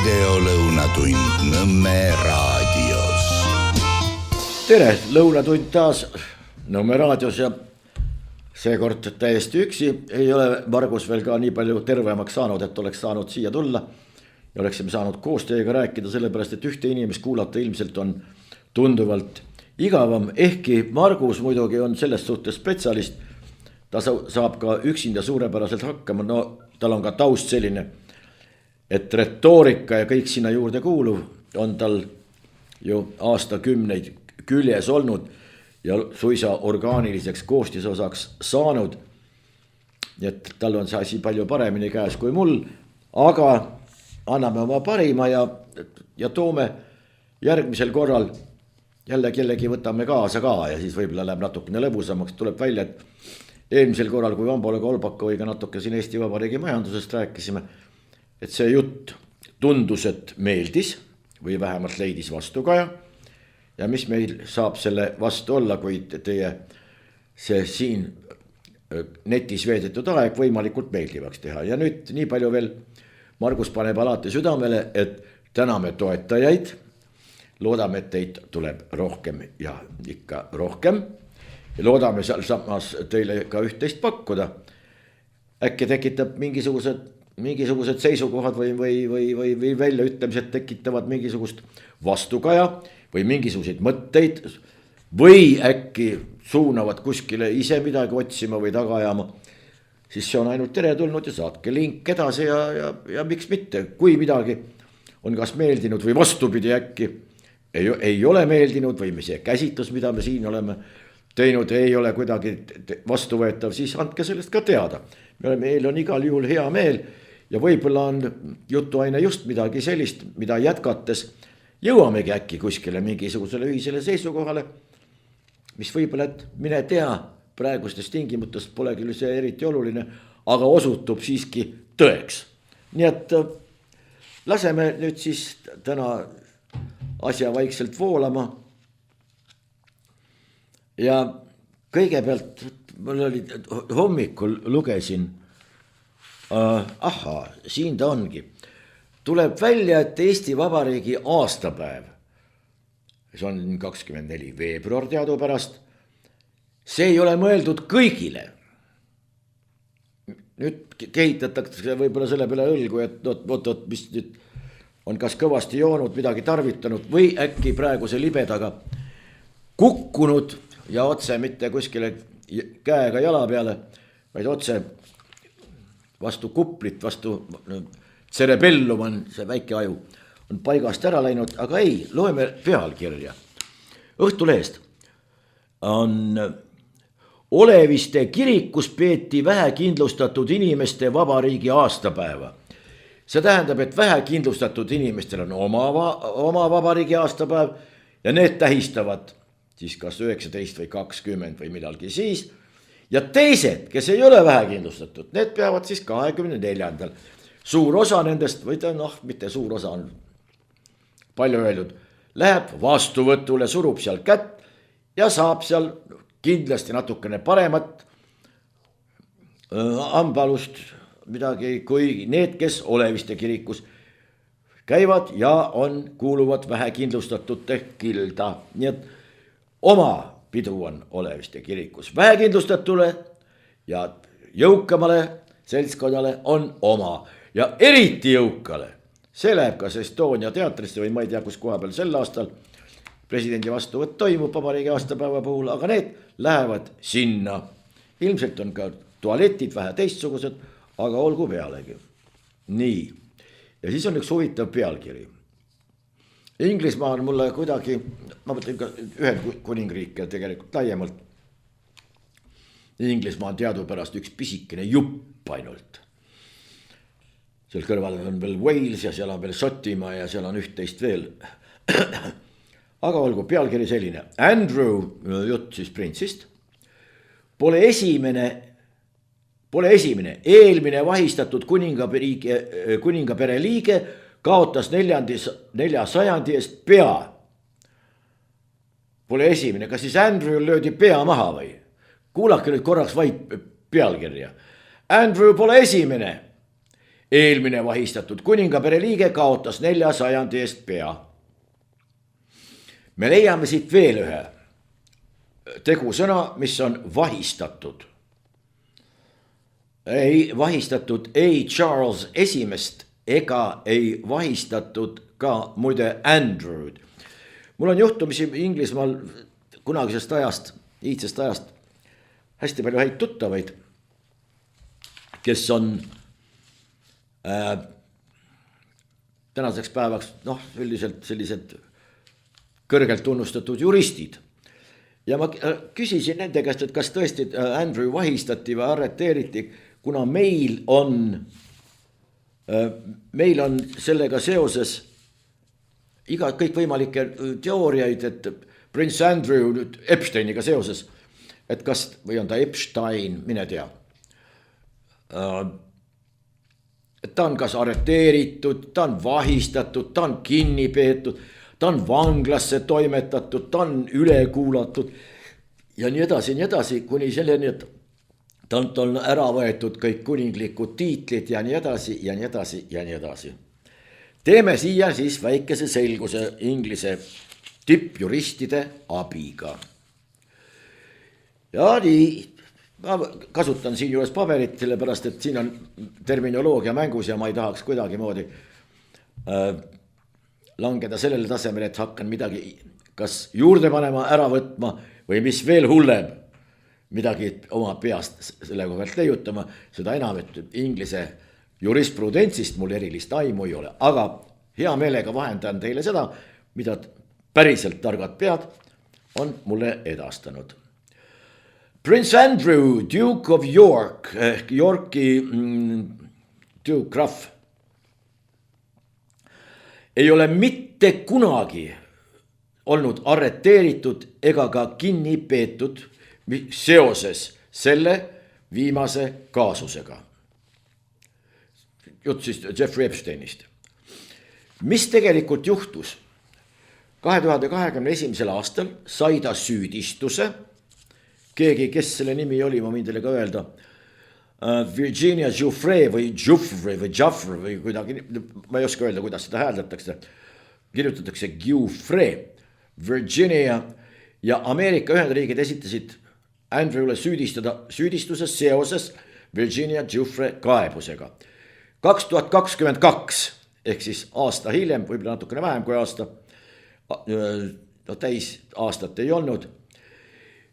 videolõunatund Nõmme raadios. Tere, lõunatund taas Nõmme raadios ja seekord täiesti üksi. Ei ole Margus veel ka nii palju tervemaks saanud, et oleks saanud siia tulla ja oleksime saanud koos teiega rääkida, sellepärast et ühte inimest kuulata ilmselt on tunduvalt igavam. Ehkki Margus muidugi on selles suhtes spetsialist, ta saab ka üksinda suurepäraselt hakkama, no tal on ka taust selline, et retoorika ja kõik sinna juurde kuuluv on tal ju aastakümneid küljes olnud ja suisa orgaaniliseks koostisosaks saanud. Nii et tal on see asi palju paremini käes kui mul, aga anname oma parima ja toome järgmisel korral jälle kellegi võtame kaasa ka ja siis võib-olla läheb natukene lõbusamaks. Tuleb välja, et eelmisel korral, kui Vambole Kolbakoviga natuke siin Eesti Vabariigi majandusest rääkisime, et see jutt tundus, et meeldis või vähemalt leidis vastukaja. Ja mis meil saab selle vastu olla, kui teie see siin netis veedetud aeg võimalikult meeldivaks teha. Ja nüüd nii palju veel Margus paneb alati südamele, et täname toetajaid. Loodame, et teid tuleb rohkem ja ikka rohkem. Ja loodame seal samas teile ka üht-teist pakkuda. Äkki tekitab mingisugused seisukohad või väljaütlemised tekitavad mingisugust vastukaja või mingisuguseid mõtteid või äkki suunavad kuskile ise midagi otsima või taga ajama. Siis see on ainult teretulnud ja saatke link edasi ja miks mitte, kui midagi on kas meeldinud või vastupidi äkki ei ole meeldinud või see käsitlus, mida me siin oleme teinud, ei ole kuidagi vastuvõetav, siis andke sellest ka teada. Meil on igal juhul hea meel ja võib-olla on jutuaine just midagi sellist, mida jätkates jõuamegi äkki kuskile mingisugusele ühisele seisukohale, mis võib-olla, et mine tea, praegustest tingimutest pole küll see eriti oluline, aga osutub siiski tõeks. Nii et laseme nüüd siis täna asja vaikselt voolama. Ja kõigepealt mul oli hommikul lugesin, siin ta ongi. Tuleb välja, et Eesti Vabariigi aastapäev, see on 24. veebruar teadupärast, see ei ole mõeldud kõigile. Nüüd kehitatakse võib-olla selle peale õlgu, et mis nüüd on kas kõvasti joonud, midagi tarvitanud või äkki praeguse libedaga kukkunud ja otse mitte kuskile käega jala peale, vaid otse vastu kuplit, vastu cerebellum on see väike aju, on paigast ära läinud, aga ei, loeme pealkirja. Õhtulehest on Oleviste kirikus peeti vähekindlustatud inimeste vabariigi aastapäeva. See tähendab, et vähekindlustatud inimestel on oma vabariigi aastapäev ja need tähistavad siis kas 19 või 20 või midalgi siis. Ja teised, kes ei ole vähekindlustatud, need peavad siis 24. Suur osa nendest, või mitte suur osa on palju öeldud, läheb vastuvõtule, surub seal kätt ja saab seal kindlasti natukene paremat ambalust midagi kui need, kes Oleviste kirikus käivad ja kuuluvad vähekindlustatute kilda. Nii et oma pidu on Oleviste kirikus. Vähekindlustatule ja jõukamale seltskonnale on oma ja eriti jõukale. See läheb kas Estonia teatrisse või ma ei tea, kus koha peal sel aastal presidendi vastuvõtt toimub vabariigi aastapäeva puhul, aga need lähevad sinna. Ilmselt on ka tualetid vähe teistsugused, aga olgu pealegi. Nii. Ja siis on üks huvitav pealkiri. Inglismaa on mulle kuidagi, ma mõtlen ka Ühendkuningriik ja tegelikult laiemalt. Inglismaa on teadupärast üks pisikene jupp ainult. Seal kõrval on veel Wales ja seal on veel Šotimaa ja seal on üht-teist veel. Aga olgu pealkiri selline. Andrew, jutt siis printsist, pole eelmine vahistatud kuningapere liige kaotas 4. sajandi eest pea. Pole esimene, kas siis Andrew löödi pea maha või? Kuulake nüüd korraks vaid pealkirja. Andrew pole esimene. eelmine vahistatud kuningapere liige kaotas 4 sajandi eest pea. me leiame siit veel ühe tegusõna, mis on vahistatud. Ei vahistatud ei Charles esimest ega ei vahistatud ka muide Andrew'd. mul on juhtumisi Inglismaal kunagisest ajast, iidsest ajast hästi palju häid tuttavaid, kes on tänaseks päevaks üldiselt sellised kõrgelt tunnustatud juristid. Ja ma küsisin nende käest, et kas tõesti Andrew vahistati või arreteeriti, kuna meil on sellega seoses kõikvõimalikke teooriaid, et Prince Andrew nüüd Epsteiniga seoses, et kas, või on ta Epstein, mine tea. Et ta on kas arreteeritud, ta on vahistatud, ta on kinni peetud, ta on vanglasse toimetatud, ta on üle kuulatud ja nii edasi, kuni selleni, et talt on ära võetud kõik kuninglikud tiitlid ja nii edasi ja nii edasi ja nii edasi. Teeme siia siis väikese selguse Inglise tippjuristide abiga. Ja nii, ma kasutan siin juures paberit, sellepärast et siin on terminoloogia mängus ja ma ei tahaks kuidagi moodi langeda sellele tasemele, et hakkan midagi kas juurde panema, ära võtma või mis veel hullem, midagi oma peast selle koha pealt leiutama, seda enam, et Inglise jurisprudentsist mul erilist aimu ei ole, aga hea meelega vahendan teile seda, mida päriselt targad pead on mulle edastanud. Prince Andrew, Duke of York ehk Yorki Duke Graf ei ole mitte kunagi olnud arreteeritud ega ka kinni peetud seoses selle viimase kaasusega. Jutt siis Jeffrey Epsteinist. Mis tegelikult juhtus? 2021. aastal sai ta süüdistuse, keegi, kes selle nimi oli, ma võin teile ka öelda, Virginia Giuffre või Jaffre või kuidagi, ma ei oska öelda, kuidas seda hääldatakse, kirjutatakse Giuffre, Virginia ja Ameerika Ühendriigid esitasid Andrewle süüdistuse seoses Virginia Giuffre kaebusega. 2022 ehk siis aasta hiljem, võib-olla natukene vähem kui aasta, täis aastat ei olnud,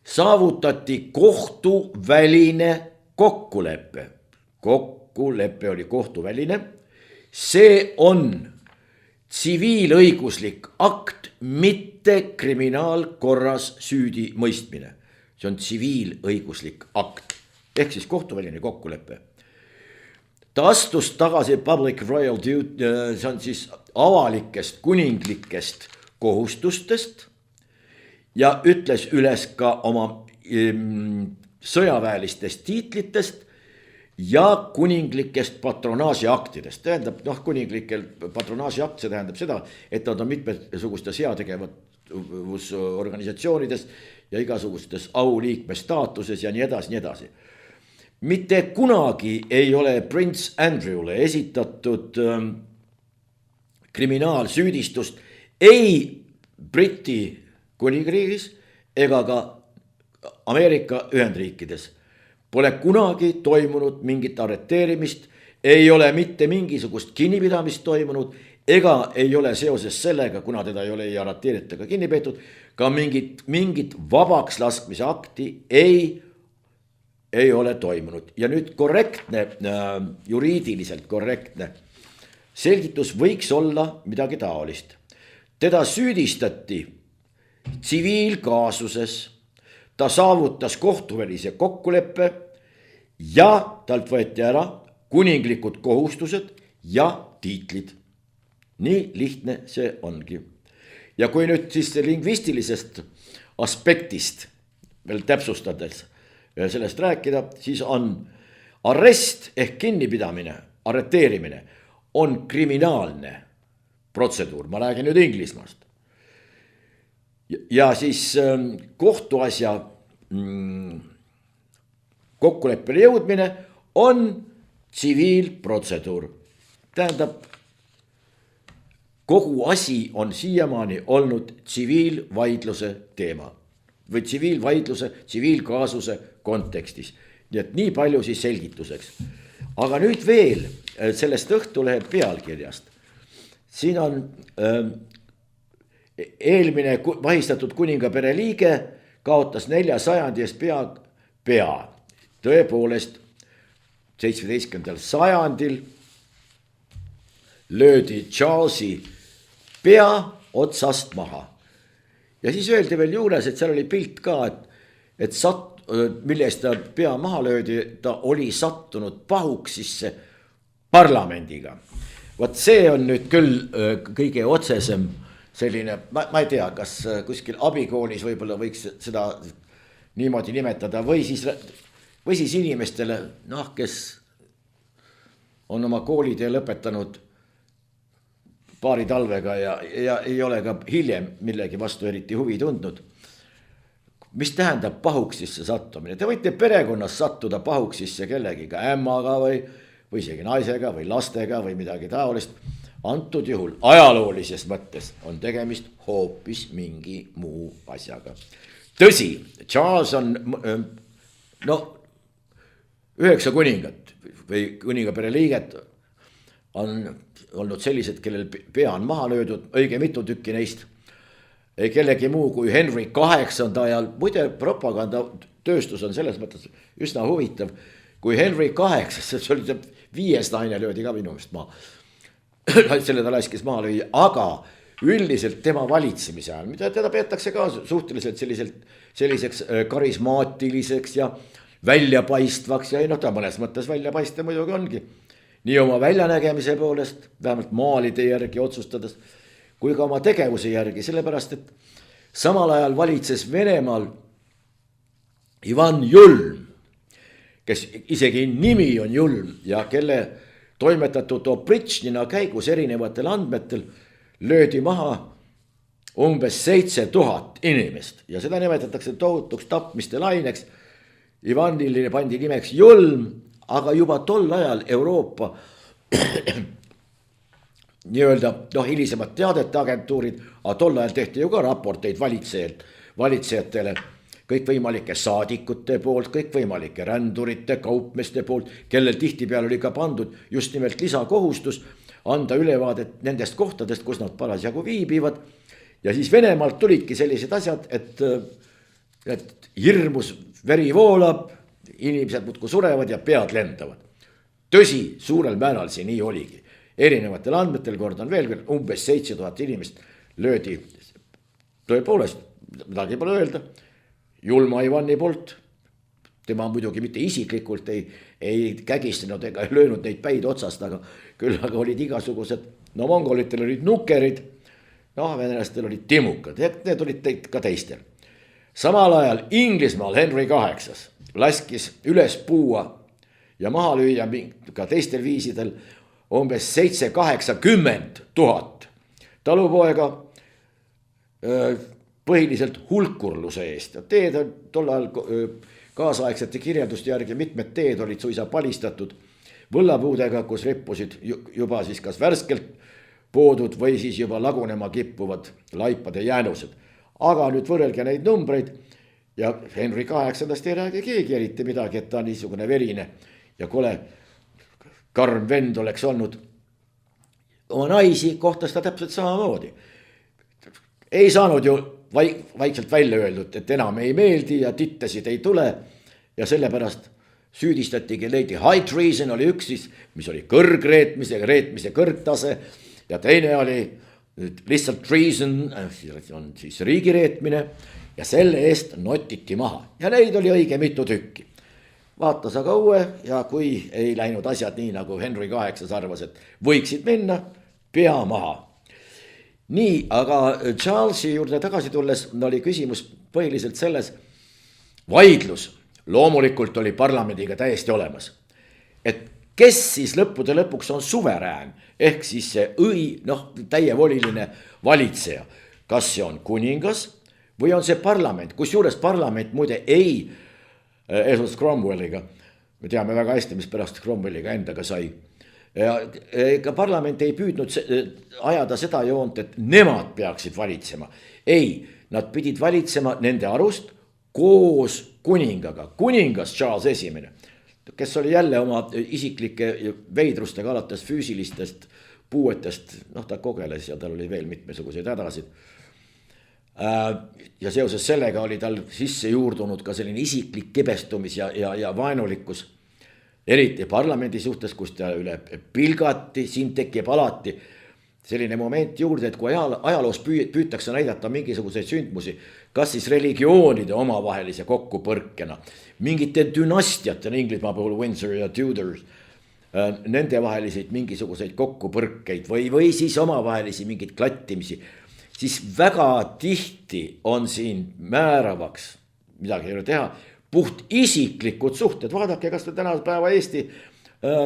saavutati kohtuväline kokkulepe. Kokkulepe oli kohtuväline. See on tsiviilõiguslik akt, mitte kriminaalkorras süüdi mõistmine. See on tsiviilõiguslik akt ehk siis kohtuväline kokkulepe. Ta astus tagasi public royal duty, see on siis avalikest kuninglikest kohustustest ja ütles üles ka oma sõjaväelistest tiitlitest ja kuninglikest patronaažiaktidest. Tähendab, kuninglikel patronaažiakt, see tähendab seda, et nad on mitmesugustes heategevusorganisatsioonides ja igasugustes auliikme staatuses ja nii edasi, nii edasi. Mitte kunagi ei ole Prince Andrewle esitatud kriminaalsüüdistust ei Briti kuningriigis ega ka Ameerika Ühendriikides. Pole kunagi toimunud mingit arreteerimist, ei ole mitte mingisugust kinnipidamist toimunud ega ei ole seoses sellega, kuna teda ei ole arreteeritud ega kinni peetud, ka mingit vabaks laskmise akti ei ole toimunud. Ja nüüd korrektne, juriidiliselt korrektne selgitus võiks olla midagi taolist. Teda süüdistati tsiviilkaasuses, ta saavutas kohtuvälise kokkuleppe ja talt võeti ära kuninglikud kohustused ja tiitlid. Nii lihtne see ongi. Ja kui nüüd siis lingvistilisest aspektist veel täpsustades sellest rääkida, siis on arrest ehk kinnipidamine, arreteerimine on kriminaalne protseduur, ma räägin nüüd Inglismaast. Ja siis kohtuasja kokkuleppele jõudmine on tsiviilprotseduur. tähendab, kogu asi on siiamaani olnud tsiviilvaidluse teema või tsiviilvaidluse, tsiviilkaasuse kontekstis. nii et nii palju siis selgituseks. aga nüüd veel sellest Õhtulehe pealkirjast. siin on eelmine vahistatud kuningapere liige kaotas 4 sajandi eest pea. tõepoolest 17. sajandil löödi Charlesi pea otsast maha. ja siis öeldi veel juures, et seal oli pilt ka, et mille eest ta pea maha löödi, ta oli sattunud pahuksisse parlamendiga. Vot see on nüüd küll kõige otsesem selline, ma ei tea, kas kuskil abikoolis võib-olla võiks seda niimoodi nimetada või siis inimestele, noh, kes on oma koolitee lõpetanud paari talvega ja ei ole ka hiljem millegi vastu eriti huvi tundnud. Mis tähendab pahuksisse sattumine? Te võite perekonnas sattuda pahuksisse kellegiga, ämmaga või isegi naisega või lastega või midagi taolist. Antud juhul ajaloolises mõttes on tegemist hoopis mingi muu asjaga. Tõsi, Charles on 9 kuningat või kuningapere liiget on olnud sellised, kellel pea on maha löödud, õige mitu tükki neist. Kellegi muu kui Henry VIII ajal, muide propagandatööstus on selles mõttes üsna huvitav, kui Henry VIII, see oli see 5. naine löödi ka minu meelest maha, selle ta laskis maha lüüa, aga üldiselt tema valitsemise ajal, mida teda peetakse ka suhteliselt selliseks karismaatiliseks ja väljapaistvaks ja ta mõnes mõttes väljapaistev muidugi ongi. Nii oma väljanägemise poolest, vähemalt maalide järgi otsustades, kui ka oma tegevuse järgi, sellepärast et samal ajal valitses Venemaal Ivan Julm, kes isegi nimi on Julm ja kelle toimetatud Opričnina käigus erinevatel andmetel löödi maha umbes 7000 inimest ja seda nimetatakse tohutuks tapmiste laineks. Ivanile pandi nimeks Julm, aga juba tol ajal Euroopa nii-öelda hilisemad teadete agentuurid, aga tol ajal tehti ju ka raporteid valitsejatele, kõikvõimalike saadikute poolt, kõikvõimalike rändurite, kaupmeeste poolt, kellel tihtipeale oli ka pandud just nimelt lisakohustus anda ülevaadet nendest kohtadest, kus nad parasjagu viibivad. Ja siis Venemaalt tulidki sellised asjad, et hirmus veri voolab, inimesed muudkui surevad ja pead lendavad. Tõsi, suurel määral see nii oligi. Erinevatel andmetel, kordan veel, umbes 7000 inimest löödi, tõepoolest, midagi pole öelda, Julma Ivani poolt. Tema muidugi mitte isiklikult ei kägistanud ega löönud neid päid otsast, aga küll aga olid igasugused, mongolitel olid nukerid, venelastel olid timukad, need olid ka teistel. Samal ajal Inglismaal Henry VIII laskis üles puua ja maha lüüa ka teistel viisidel umbes 780 000 talupoega põhiliselt hulkurluse eest. Teed on tol ajal kaasaegsete kirjelduste järgi mitmed teed olid suisa palistatud võllapuudega, kus rippusid juba siis kas värskelt poodud või siis juba lagunema kippuvad laipade jäänused. Aga nüüd võrrelge neid numbreid ja Henry VIII ei räägi keegi eriti midagi, et ta niisugune verine ja kole karm vend oleks olnud. Oma naisi kohtas ta täpselt samamoodi. Ei saanud ju vaikselt välja öeldud, et enam ei meeldi ja tittasid ei tule ja sellepärast süüdistatigi Lady High Treason oli üks siis, mis oli reetmise kõrgtase ja teine oli lihtsalt treason, on siis riigireetmine ja selle eest notiti maha ja neid oli õige mitu tükki. Vaatas aga uue ja kui ei läinud asjad nii, nagu Henry VIII arvas, et võiksid minna, pea maha. Nii, aga Charlesi juurde tagasi tulles oli küsimus põhiliselt selles, vaidlus loomulikult oli parlamendiga täiesti olemas. Et kes siis lõppude lõpuks on suverään, ehk siis see täievoliline valitseja. Kas see on kuningas või on see parlament, kusjuures parlament muide ei eesus Cromwelliga. Me teame väga hästi, mis pärast Cromwelliga endaga sai. ja ega parlament ei püüdnud ajada seda joont, et nemad peaksid valitsema. Ei, nad pidid valitsema nende arust koos kuningaga, kuningas Charles Esimene, kes oli jälle oma isiklike veidrustega alates füüsilistest puuetest, noh ta kogeles ja tal oli veel mitmesuguseid hädasid. Ja seoses sellega oli tal sisse juurdunud ka selline isiklik kibestumis ja vaenulikkus, eriti parlamendi suhtes, kus ta üle pilgati, siin tekib alati selline moment juurde, et kui ajaloos püütakse näidata mingisuguseid sündmusi, kas siis religioonide omavahelise kokkupõrkena, mingite dünastiate, Inglismaa puhul Windsor ja Tudors, nende vaheliseid mingisuguseid kokkupõrkeid või siis omavahelisi mingeid klattimisi, siis väga tihti on siin määravaks, midagi ei ole teha, puht isiklikud suhted. Vaadake, kas te tänase päeva Eesti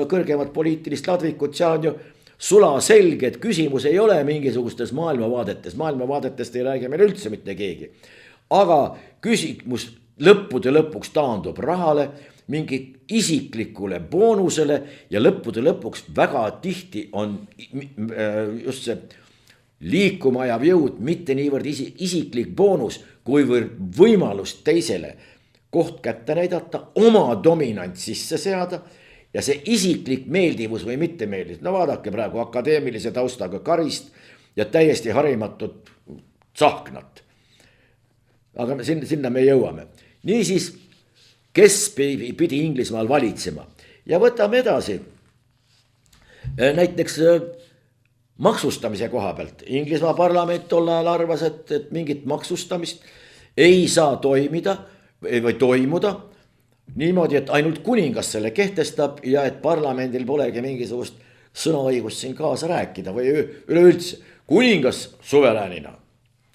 kõrgemat poliitilist ladvikut, see on ju sulaselge, et küsimus ei ole mingisugustes maailmavaadetest ei räägi meil üldse mitte keegi. Aga küsimus lõppude lõpuks taandub rahale, mingi isiklikule boonusele ja lõppude lõpuks väga tihti on just see liikuma ajav jõud, mitte niivõrd isiklik boonus, kuivõrd võimalus teisele koht kätte näidata, oma dominant sisse seada ja see isiklik meeldivus või mittemeeldivus. No vaadake praegu akadeemilise taustaga Karist ja täiesti harimatut Tsahknat. Aga sinna me jõuame. Niisiis, kes pidi Inglismaal valitsema ja võtame edasi. Näiteks maksustamise koha pealt. Inglismaa parlament tol ajal arvas, et mingit maksustamist ei saa toimuda niimoodi, et ainult kuningas selle kehtestab ja et parlamendil polegi mingisugust sõnaõigust siin kaasa rääkida või üleüldse. Kuningas suveräänina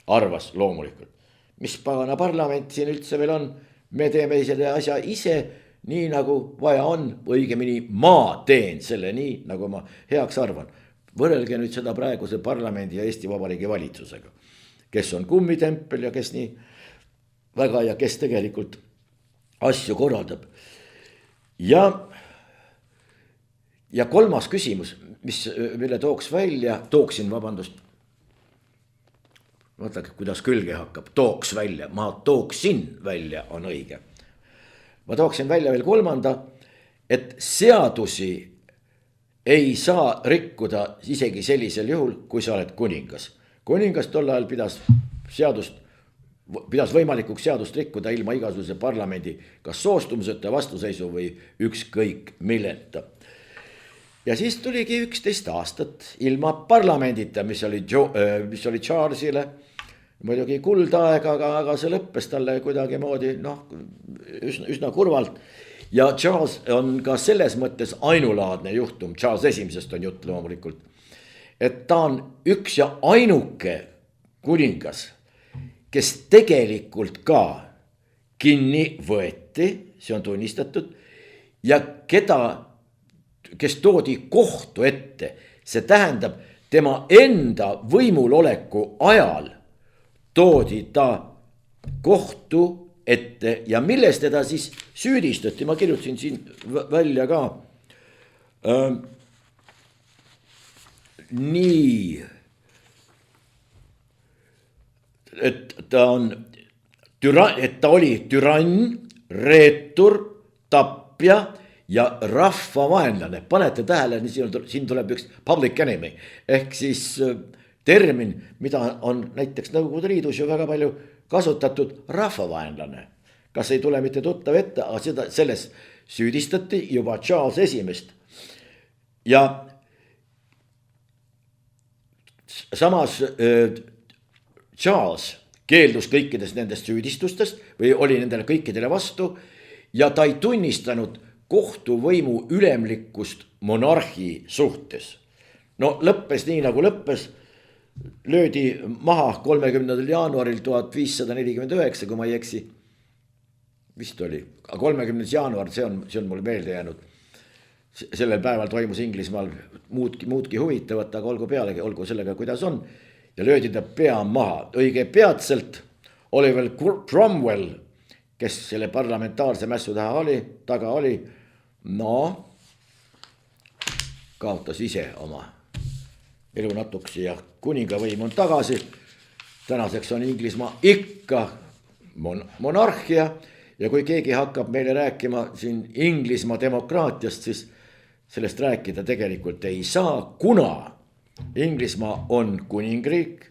arvas loomulikult, mis pagana parlament siin üldse veel on, me teeme selle asja ise nii nagu vaja on, õigemini ma teen selle nii nagu ma heaks arvan. Võrrelge nüüd seda praeguse parlamendi ja Eesti Vabariigi valitsusega, kes on kummitempel ja kes nii väga ja kes tegelikult asju korraldab. Ja kolmas küsimus, mille tooksin, mõtleke, kuidas külge hakkab, ma tooksin välja on õige. Ma tooksin välja veel kolmanda, et seadusi ei saa rikkuda isegi sellisel juhul, kui sa oled kuningas. Kuningas tol ajal pidas võimalikuks seadust rikkuda ilma igasuguse parlamendi kas soostumuseta, vastuseisu või ükskõik milleta. Ja siis tuligi 11 aastat ilma parlamendita, mis oli Charlesile muidugi kuldaeg, aga see lõppes talle kuidagi moodi üsna kurvalt. Ja Charles on ka selles mõttes ainulaadne juhtum, Charles esimesest on jutt loomulikult, et ta on üks ja ainuke kuningas, kes tegelikult ka kinni võeti, see on tunnistatud, ja kes toodi kohtu ette, see tähendab tema enda võimuloleku ajal toodi ta kohtu ette ja milles teda siis süüdistati, ma kirjutasin siin välja ka. Nii, et ta oli türann, reetur, tapja ja rahvavaenlane. Panete tähele, siin tuleb üks public enemy ehk siis termin, mida on näiteks Nõukogude Liidus ju väga palju kasutatud, rahvavaenlane. Kas ei tule mitte tuttav ette, aga selles süüdistati juba Charles esimest. Ja samas Charles keeldus kõikidest nendest süüdistustest või oli nendele kõikidele vastu ja ta ei tunnistanud kohtuvõimu ülemlikkust monarhi suhtes. No lõppes nii nagu lõppes, löödi maha 30. jaanuaril 1549, kui ma ei eksi, vist oli, 30. jaanuar, see on mul meelde jäänud. Sellel päeval toimus Inglismaal muudki huvitavat, aga olgu pealegi, olgu sellega kuidas on. Ja löödi ta pea maha. Õige peatselt oli veel Cromwell, kes selle parlamentaarse mässu taga oli. No, kaotas ise oma elu natuksi ja kuningavõim on tagasi. Tänaseks on Inglismaa ikka monarhia ja kui keegi hakkab meile rääkima siin Inglismaa demokraatiast, siis sellest rääkida tegelikult ei saa, kuna Inglismaa on kuningriik.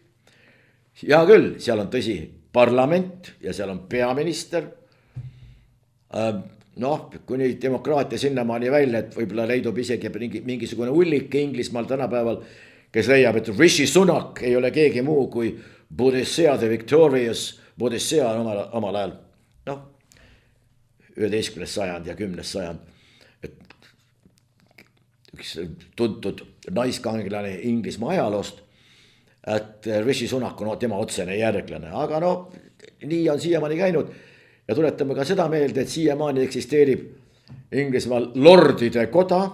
Ja küll, seal on tõsi parlament ja seal on peaminister. Noh, kuni demokraatia sinnamaani välja, et võib-olla leidub isegi mingisugune ullik Inglismaal tänapäeval, kes leiab, et Rishi Sunak ei ole keegi muu kui Boudicca the Victorious. Boudicca on omal ajal, 11. sajand ja 10. sajand. Et üks tuntud naiskangelane Inglismaa ajaloost, et Rishi Sunak on tema otsene järglane, aga nii on siiamaani käinud. Ja tuletame ka seda meelde, et siiamaani eksisteerib Inglismaal lordide koda.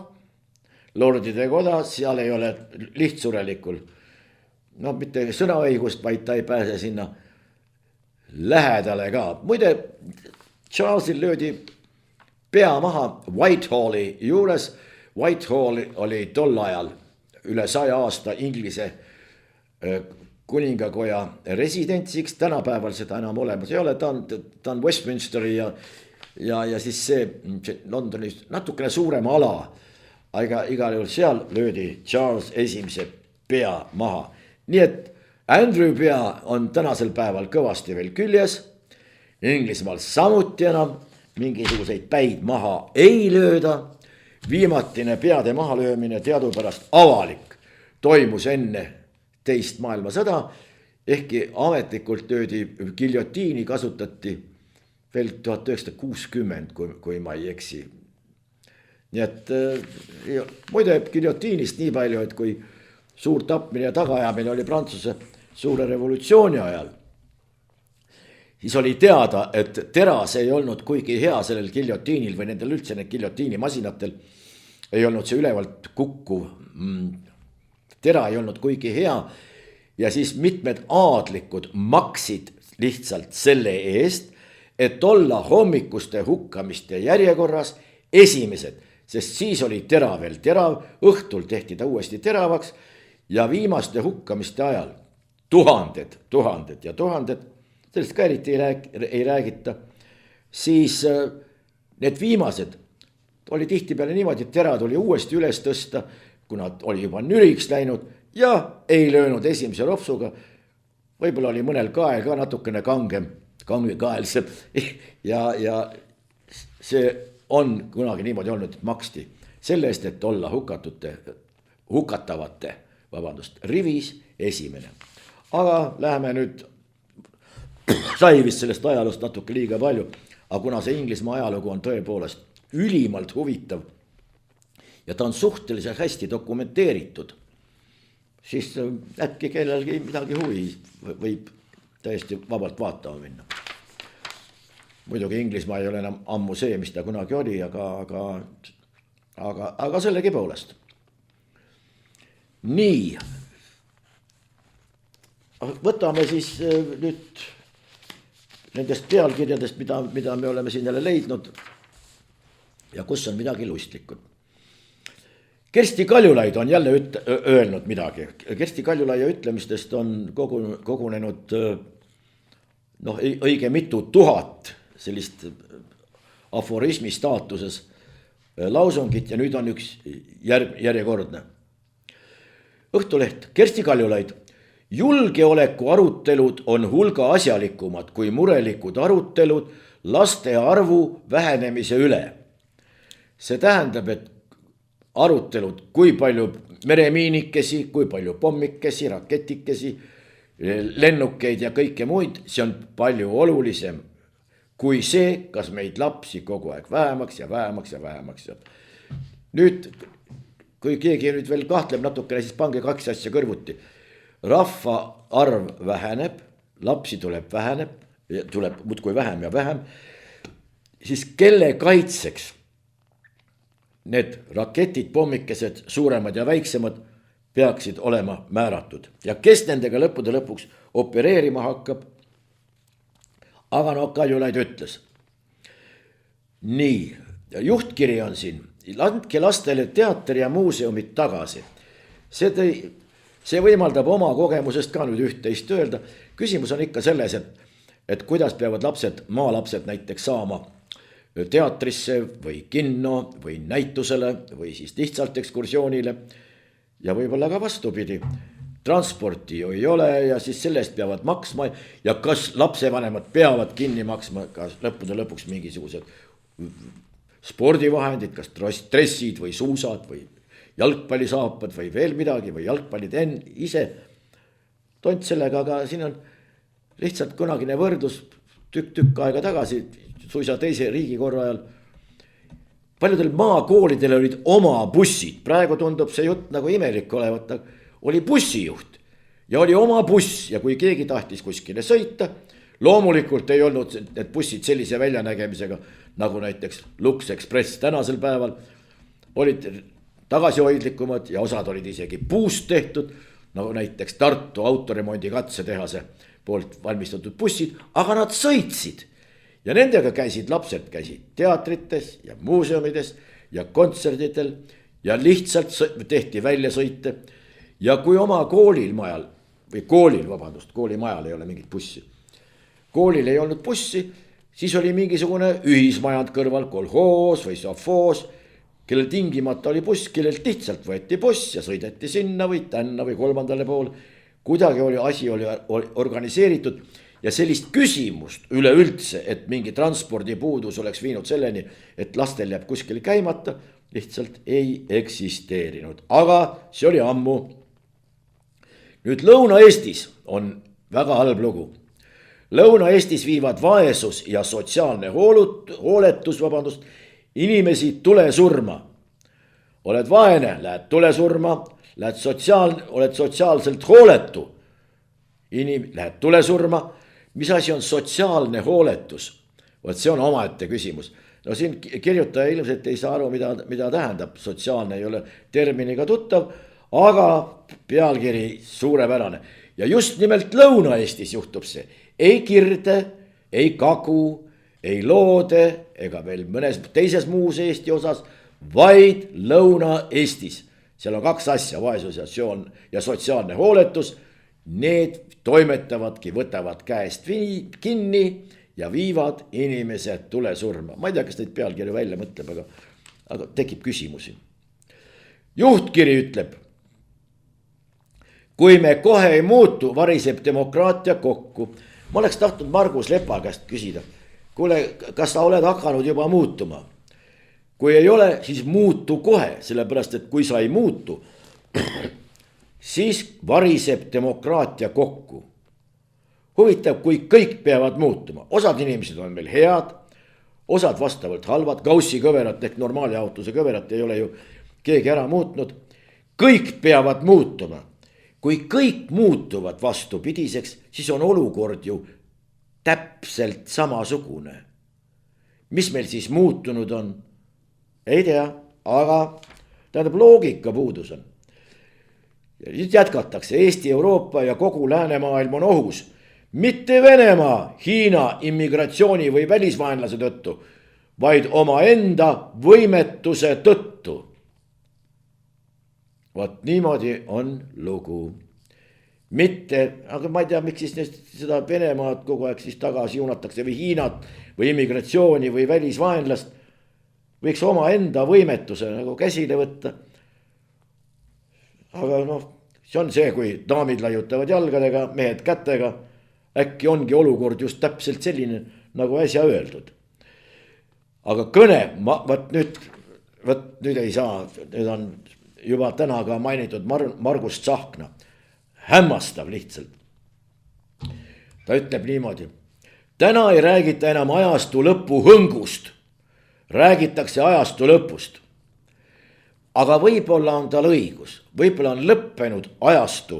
Lordide koda, seal ei ole lihtsurelikul, mitte sõnaõigust, vaid ta ei pääse sinna lähedale ka. Muide, Charlesil löödi pea maha Whitehalli juures. Whitehall oli tol ajal üle 100 aasta Inglise kuningakoja residentsiks. Tänapäeval seda enam olemas ei ole, ta on Westminsteri ja siis see Londoni natukene suurem ala. Aga igal juhul seal löödi Charles esimese pea maha. Nii et Andrew pea on tänasel päeval kõvasti veel küljes. Inglismaal samuti enam mingisuguseid päid maha ei lööda. Viimatine peade mahalöömine teadupärast avalik toimus enne teist maailmasõda. Ehkki ametlikult löödi giljotiini kasutati veel 1960, kui ma ei eksi. Nii et muide giljotiinist nii palju, et kui suur tapmine ja tagaajamine oli Prantsuse suure revolutsiooni ajal, siis oli teada, et teras ei olnud kuigi hea sellel giljotiinil või nendel üldse need giljotiinimasinatel ei olnud see ülevalt kukkuv. Tera ei olnud kuigi hea ja siis mitmed aadlikud maksid lihtsalt selle eest, et olla hommikuste hukkamiste järjekorras esimesed. Sest siis oli tera veel terav, õhtul tehti ta uuesti teravaks ja viimaste hukkamiste ajal tuhanded, sellest ka eriti ei räägita, siis need viimased oli tihtipeale niimoodi, et tera tuli uuesti üles tõsta, kuna oli juba nüriks läinud ja ei löönud esimese ropsuga. Võib-olla oli mõnel kael ka natukene kange kael ja see on kunagi niimoodi olnud, et maksti selle eest, et olla hukatavate rivis esimene. Aga läheme nüüd, sai vist sellest ajaloost natuke liiga palju, aga kuna see Inglismaa ajalugu on tõepoolest ülimalt huvitav ja ta on suhteliselt hästi dokumenteeritud, siis äkki kellelgi midagi huvi võib täiesti vabalt vaatama minna. Muidugi Inglismaa ei ole enam ammu see, mis ta kunagi oli, aga sellegi poolest. Nii, võtame siis nüüd nendest pealkirjadest, mida me oleme siin jälle leidnud ja kus on midagi lustlikud. Kersti Kaljulaid on jälle öelnud midagi. Kersti Kaljulaia ütlemistest on kogunenud õige mitu tuhat sellist aforismi staatuses lausungit ja nüüd on üks järjekordne. Õhtuleht, Kersti Kaljulaid. Julgeoleku arutelud on hulga asjalikumad kui murelikud arutelud laste arvu vähenemise üle. See tähendab, et arutelud, kui palju meremiinikesi, kui palju pommikesi, raketikesi, lennukeid ja kõike muid, see on palju olulisem kui see, kas meid lapsi kogu aeg vähemaks ja vähemaks ja vähemaks. Nüüd, kui keegi nüüd veel kahtleb natukene, siis pange kaks asja kõrvuti. Rahva arv väheneb, lapsi tuleb muudkui vähem ja vähem, siis kelle kaitseks need raketid, pommikesed, suuremad ja väiksemad peaksid olema määratud. Ja kes nendega lõppude lõpuks opereerima hakkab? Aga Kaljulaid ütles. Nii, juhtkiri on siin andke lastele teater ja muuseumid tagasi. See võimaldab oma kogemusest ka nüüd üht-teist öelda. Küsimus on ikka selles, et kuidas peavad maalapsed näiteks saama teatrisse või kinno või näitusele või siis lihtsalt ekskursioonile. Ja võib-olla ka vastupidi, transporti ju ei ole ja siis sellest peavad maksma ja kas lapsevanemad peavad kinni maksma ka lõppude lõpuks mingisugused spordivahendid, kas dressid või suusad või jalgpallisaapad või veel midagi või jalgpallid ise. Tont sellega, aga siin on lihtsalt kunagine võrdlus tükk aega tagasi, suisa teise riigikorra ajal. Paljudel maakoolidel olid oma bussid, praegu tundub see jutt nagu imelik olevat, oli bussijuht ja oli oma buss ja kui keegi tahtis kuskile sõita, loomulikult ei olnud need bussid sellise väljanägemisega nagu näiteks Lux Express tänasel päeval, olid tagasihoidlikumad ja osad olid isegi puust tehtud, nagu näiteks Tartu autoremondi katsetehase poolt valmistatud bussid, aga nad sõitsid. Ja nendega lapsed käisid teatrites ja muuseumides ja kontserdidel ja lihtsalt tehti väljasõite. Ja kui oma koolimajal ei ole mingit bussi. Koolil ei olnud bussi, siis oli mingisugune ühismajand kõrval, kolhoos või sofoos, kellel tingimata oli buss, kellelt lihtsalt võeti buss ja sõideti sinna või tänna või kolmandale poole. Kuidagi asi oli organiseeritud. Ja sellist küsimust üleüldse, et mingi transpordipuudus oleks viinud selleni, et lastel jääb kuskil käimata, lihtsalt ei eksisteerinud. Aga see oli ammu. Nüüd Lõuna-Eestis on väga halb lugu. Lõuna-Eestis viivad vaesus ja sotsiaalne hooletus, inimesi tulesurma. Oled vaene, lähed tulesurma, oled sotsiaalselt hooletu. Lähed tulesurma. Mis asi on sotsiaalne hooletus? Võt see on omaette küsimus. No siin kirjutaja ilmselt ei saa aru, mida tähendab. Sotsiaalne ei ole terminiga tuttav, aga pealkiri suurepärane. Ja just nimelt Lõuna-Eestis juhtub see. Ei Kirde, ei Kagu, ei Loode ega veel mõnes teises muus Eesti osas, vaid Lõuna-Eestis. Seal on kaks asja, vaesus ja sotsiaalne hooletus. Need toimetavadki, võtavad käest kinni ja viivad inimesed tulesurma. Ma ei tea, kas neid pealkirju välja mõtleb, aga tekib küsimusi. Juhtkiri ütleb, kui me kohe ei muutu, variseb demokraatia kokku. Ma oleks tahtnud Margus Lepa käest küsida, kuule, kas sa oled hakanud juba muutuma? Kui ei ole, siis muutu kohe, sellepärast, et kui sa ei muutu, siis variseb demokraatia kokku. Huvitav, kui kõik peavad muutuma. Osad inimesed on meil head, osad vastavalt halvad. Gaussi kõverat ehk normaaljaotuse kõverat ei ole ju keegi ära muutnud. Kõik peavad muutuma. Kui kõik muutuvad vastupidiseks, siis on olukord ju täpselt samasugune. Mis meil siis muutunud on? Ei tea, aga tähendab loogika puudus on. Ja nüüd jätkatakse, Eesti, Euroopa ja kogu läänemaailm on ohus. Mitte Venemaa, Hiina, immigratsiooni või välisvaenlase tõttu, vaid oma enda võimetuse tõttu. Vaat niimoodi on lugu. Mitte, aga ma ei tea, miks siis seda Venemaad kogu aeg siis tagasi juunatakse või Hiinat või immigratsiooni või välisvaenlast. Võiks oma enda võimetuse nagu käsile võtta. Aga see on see, kui daamid laiutavad jalgadega, mehed kätega, äkki ongi olukord just täpselt selline, nagu äsja öeldud. Aga kõne, võt nüüd ei saa, nüüd on juba täna ka mainitud Margus Tsahkna, hämmastav lihtsalt. Ta ütleb niimoodi, täna ei räägita enam ajastu lõpu hõngust, räägitakse ajastu lõpust. Aga võib-olla on tal õigus, võib-olla on lõppenud ajastu,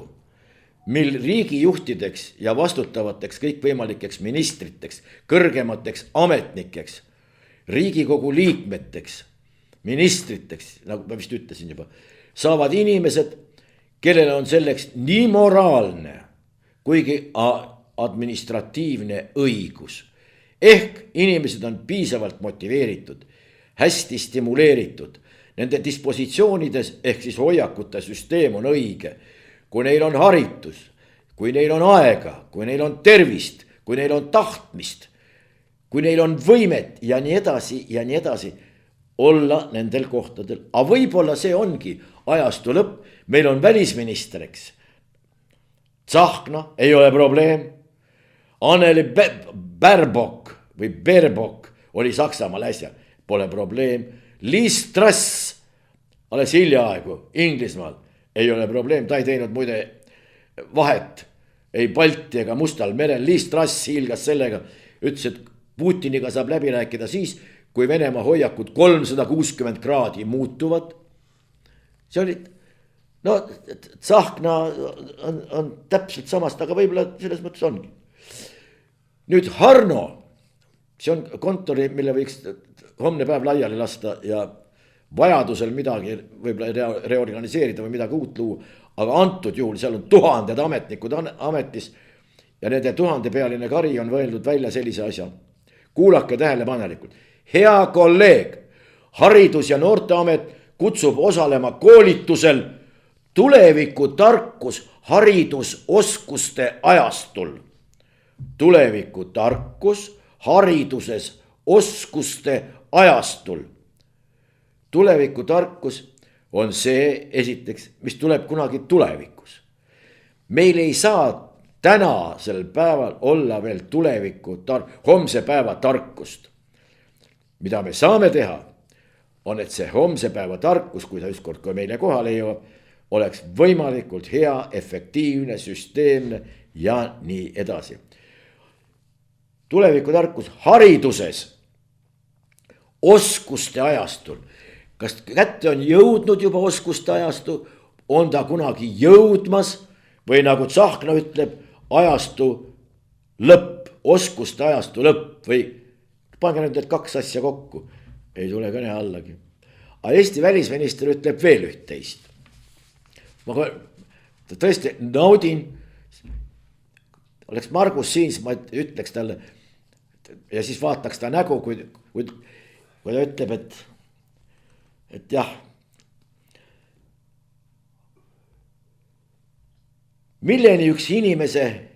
mil riigijuhtideks ja vastutavateks kõikvõimalikeks ministriteks, kõrgemateks ametnikeks, Riigikogu liikmeteks, ministriteks, nagu ma vist ütlesin juba, saavad inimesed, kellel on selleks nii moraalne kuigi administratiivne õigus. Ehk inimesed on piisavalt motiveeritud, hästi stimuleeritud nende dispositsioonides ehk siis hoiakute süsteem on õige, kui neil on haritus, kui neil on aega, kui neil on tervist, kui neil on tahtmist, kui neil on võimet ja nii edasi olla nendel kohtadel. Aga võib-olla see ongi ajastu lõpp, meil on välisminister, eks. Tsahkna, ei ole probleem. Anneli Baerbock või Baerbock oli Saksamaal äsja, pole probleem. Liz Truss, alles hiljaaegu Inglismaal, ei ole probleem, ta ei teinud muide vahet ei Balti ega Mustal merel. Liz Truss hiilgas sellega, ütles, et Putiniga saab läbi rääkida siis, kui Venemaa hoiakud 360 kraadi muutuvad. See oli, no Tsahkna on täpselt samast, aga võib-olla selles mõttes ongi. Nüüd Harno, see on kontori, mille võiks homne päev laiali lasta ja vajadusel midagi võib-olla reorganiseerida või midagi uut luua. Aga antud juhul seal on 1000 ametnikud ametis ja nende 1000-pealine kari on võeldud välja sellise asja. Kuulake tähelepanelikult. Hea kolleeg, Haridus- ja Noorteamet kutsub osalema koolitusel tulevikutarkus haridusoskuste ajastul. Tulevikutarkus hariduses oskuste ajastul. Tulevikutarkus on see esiteks, mis tuleb kunagi tulevikus. Meil ei saa tänasel päeval olla veel homse päeva tarkust. Mida me saame teha, on, et see homse päeva tarkus, kui ta ükskord ka meile kohale jõuab, oleks võimalikult hea, efektiivne, süsteemne ja nii edasi. Tulevikutarkus hariduses, oskuste ajastul. Kas kätte on jõudnud juba oskuste ajastu, on ta kunagi jõudmas või nagu Tsahkna ütleb, ajastu lõpp, oskuste ajastu lõpp või pange nüüd need kaks asja kokku, ei tule kõne allagi. Aga Eesti välisminister ütleb veel üht-teist. Ma tõesti naudin, oleks Margus siin, ma ütleks talle ja siis vaataks ta nägu, kui ta ütleb, et jah, milleni üks inimese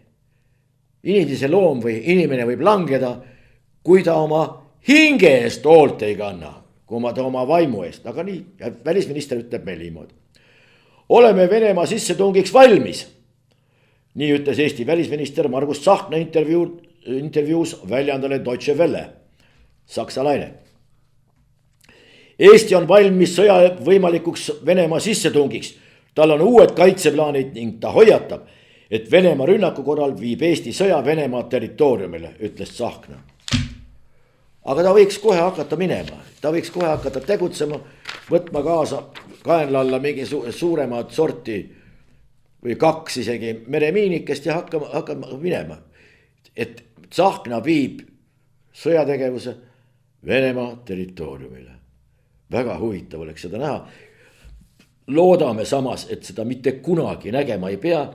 loom või inimene võib langeda, kui ta oma hinge eest hoolt ei kanna, kui ta oma vaimu eest. Aga nii, välisminister ütleb meil niimoodi. Oleme Venemaa sissetungiks valmis. Nii ütles Eesti välisminister Margus Tsahkna intervjuus väljaandele Deutsche Welle, saksalaine. Eesti on valmis sõja võimalikuks Venemaa sissetungiks. Tal on uued kaitseplaanid ning ta hoiatab, et Venemaa rünnaku korral viib Eesti sõja Venemaa territooriumile, ütles Tsahkna. Aga ta võiks kohe hakata minema, ta võiks kohe hakata tegutsema, võtma kaasa kaenla alla mingi suuremad sorti või kaks isegi meremiinikest ja hakkama minema. Et Tsahkna viib sõjategevuse Venemaa territooriumile. Väga huvitav oleks seda näha. Loodame samas, et seda mitte kunagi nägema ei pea.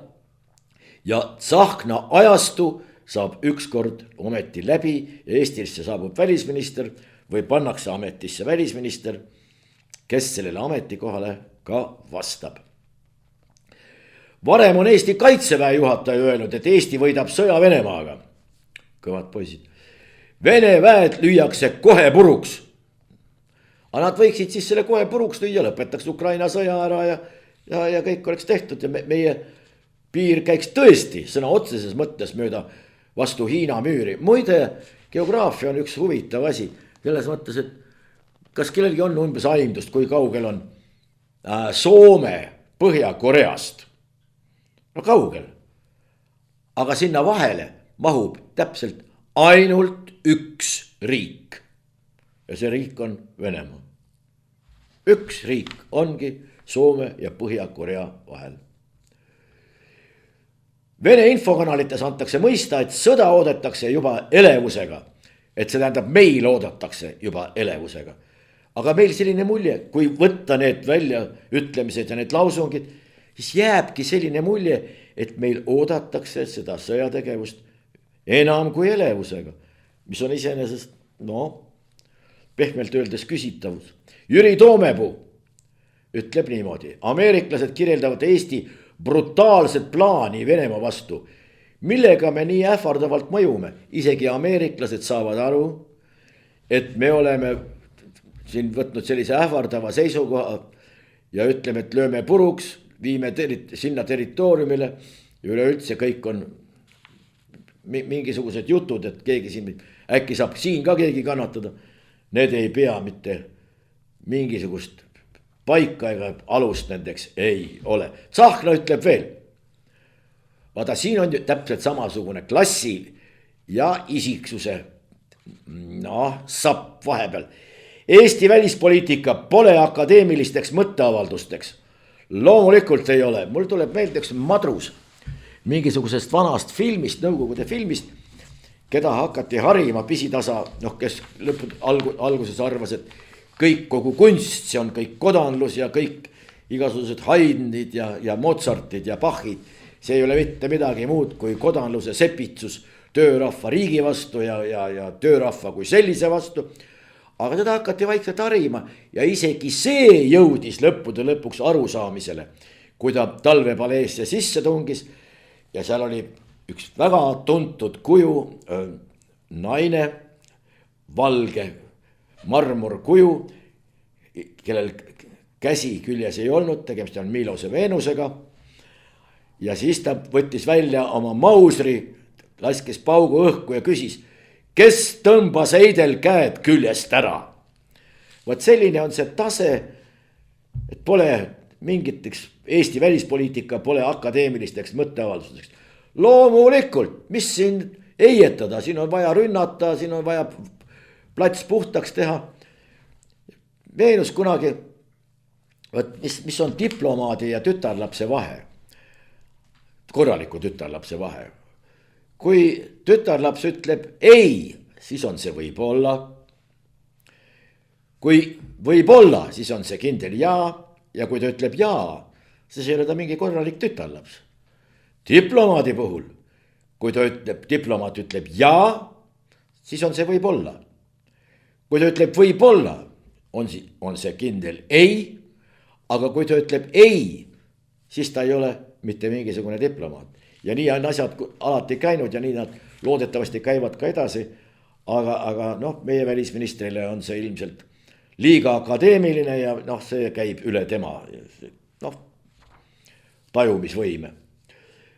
Ja Tsahkna ajastu saab ükskord ometi läbi ja Eestisse saabub välisminister või pannakse ametisse välisminister, kes sellele ametikohale ka vastab. Varem on Eesti kaitseväe juhataja öelnud, et Eesti võidab sõja Venemaaga. Kõvad poisid. Vene väed lüüakse kohe puruks. Aga nad võiksid siis selle kohe puruks lüüa, lõpetaks Ukraina sõja ära ja kõik oleks tehtud ja meie piir käiks tõesti sõna otseses mõttes mööda vastu Hiina müüri. Muide, geograafia on üks huvitav asi. Selles mõttes, et kas kellelgi on umbes aimdust, kui kaugel on Soome Põhja-Koreast? No kaugel. Aga sinna vahele mahub täpselt ainult üks riik. Ja see riik on Venemaa. Üks riik ongi Soome ja Põhja-Korea vahel. Vene infokanalites antakse mõista, et sõda oodatakse juba elevusega. Et see tähendab, meil oodatakse juba elevusega. Aga meil selline mulje, kui võtta need väljaütlemised ja need lausungid, siis jääbki selline mulje, et meil oodatakse seda sõjategevust enam kui elevusega. Mis on iseenesest, pehmelt öeldes küsitavus. Jüri Toomepuu, ütleb niimoodi. Ameeriklased kirjeldavad Eesti brutaalset plaani Venemaa vastu. Millega me nii ähvardavalt mõjume? Isegi ameeriklased saavad aru, et me oleme siin võtnud sellise ähvardava seisukoha ja ütleme, et lööme puruks, viime sinna territooriumile. Üleüldse kõik on mingisugused jutud, et keegi siin, äkki saab siin ka keegi kannatada. Need ei pea mitte mingisugust paika ega alust nendeks ei ole. Tsahkna ütleb veel. Vaata, siin on täpselt samasugune klassi ja isiksuse sapp vahepeal. Eesti välispoliitika pole akadeemilisteks mõtteavaldusteks. Loomulikult ei ole. Mul tuleb meelde üks madrus mingisugusest vanast filmist, Nõukogude filmist, keda hakati harima pisitasa, kes alguses arvas, et kõik kogu kunst, see on kõik kodanlus ja kõik igasugused Haydnid ja Mozartid ja Bachid. See ei ole mitte midagi muud kui kodanluse sepitsus töörahva riigi vastu ja töörahva kui sellise vastu. Aga teda hakati vaikselt harima ja isegi see jõudis lõppude lõpuks arusaamisele, kui ta talvepaleesse sisse tungis. Ja seal oli üks väga tuntud kuju, naine, valge marmorkuju, kellel käsi küljes ei olnud, tegemist on Milose Veenusega. Ja siis ta võttis välja oma mausri, laskes paugu õhku ja küsis, kes tõmbas Heidel käed küljest ära. Võt selline on see tase, et pole mingiteks Eesti välispoliitika pole akadeemilisteks mõtteavaldusteks. Loomulikult, mis siin eietada, siin on vaja rünnata, siin on vaja plats puhtaks teha. Meenus kunagi, mis on diplomaadi ja tütarlapse vahe, korraliku tütarlapse vahe. Kui tütarlaps ütleb ei, siis on see võib-olla. Kui võib-olla, siis on see kindel jaa. Ja kui ta ütleb jaa, siis ei ole ta mingi korralik tütarlaps. Diplomaadi puhul, kui ta ütleb, diplomaat ütleb jaa, siis on see võib-olla. Kui ta ütleb võib-olla, on see kindel ei, aga kui ta ütleb ei, siis ta ei ole mitte mingisugune diplomaat. Ja nii on asjad alati käinud ja nii nad loodetavasti käivad ka edasi. Aga meie välisministrile on see ilmselt liiga akadeemiline ja see käib üle tema tajumisvõime.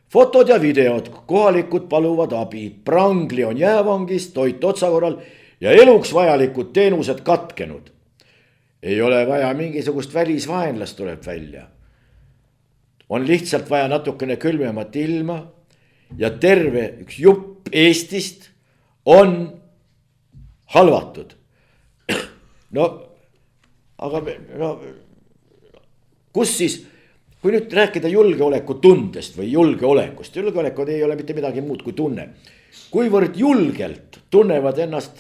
Fotod ja videod, kohalikud paluvad abi, Prangli on jäävangis, toit otsakorral ja eluks vajalikud teenused katkenud. Ei ole vaja mingisugust välisvaenlast tuleb välja. On lihtsalt vaja natukene külmemat ilma ja terve üks jupp Eestist on halvatud. Aga kus siis, kui nüüd rääkida julgeoleku tundest või julgeolekust, julgeolekud ei ole mitte midagi muud kui tunne. Kuivõrd julgelt tunnevad ennast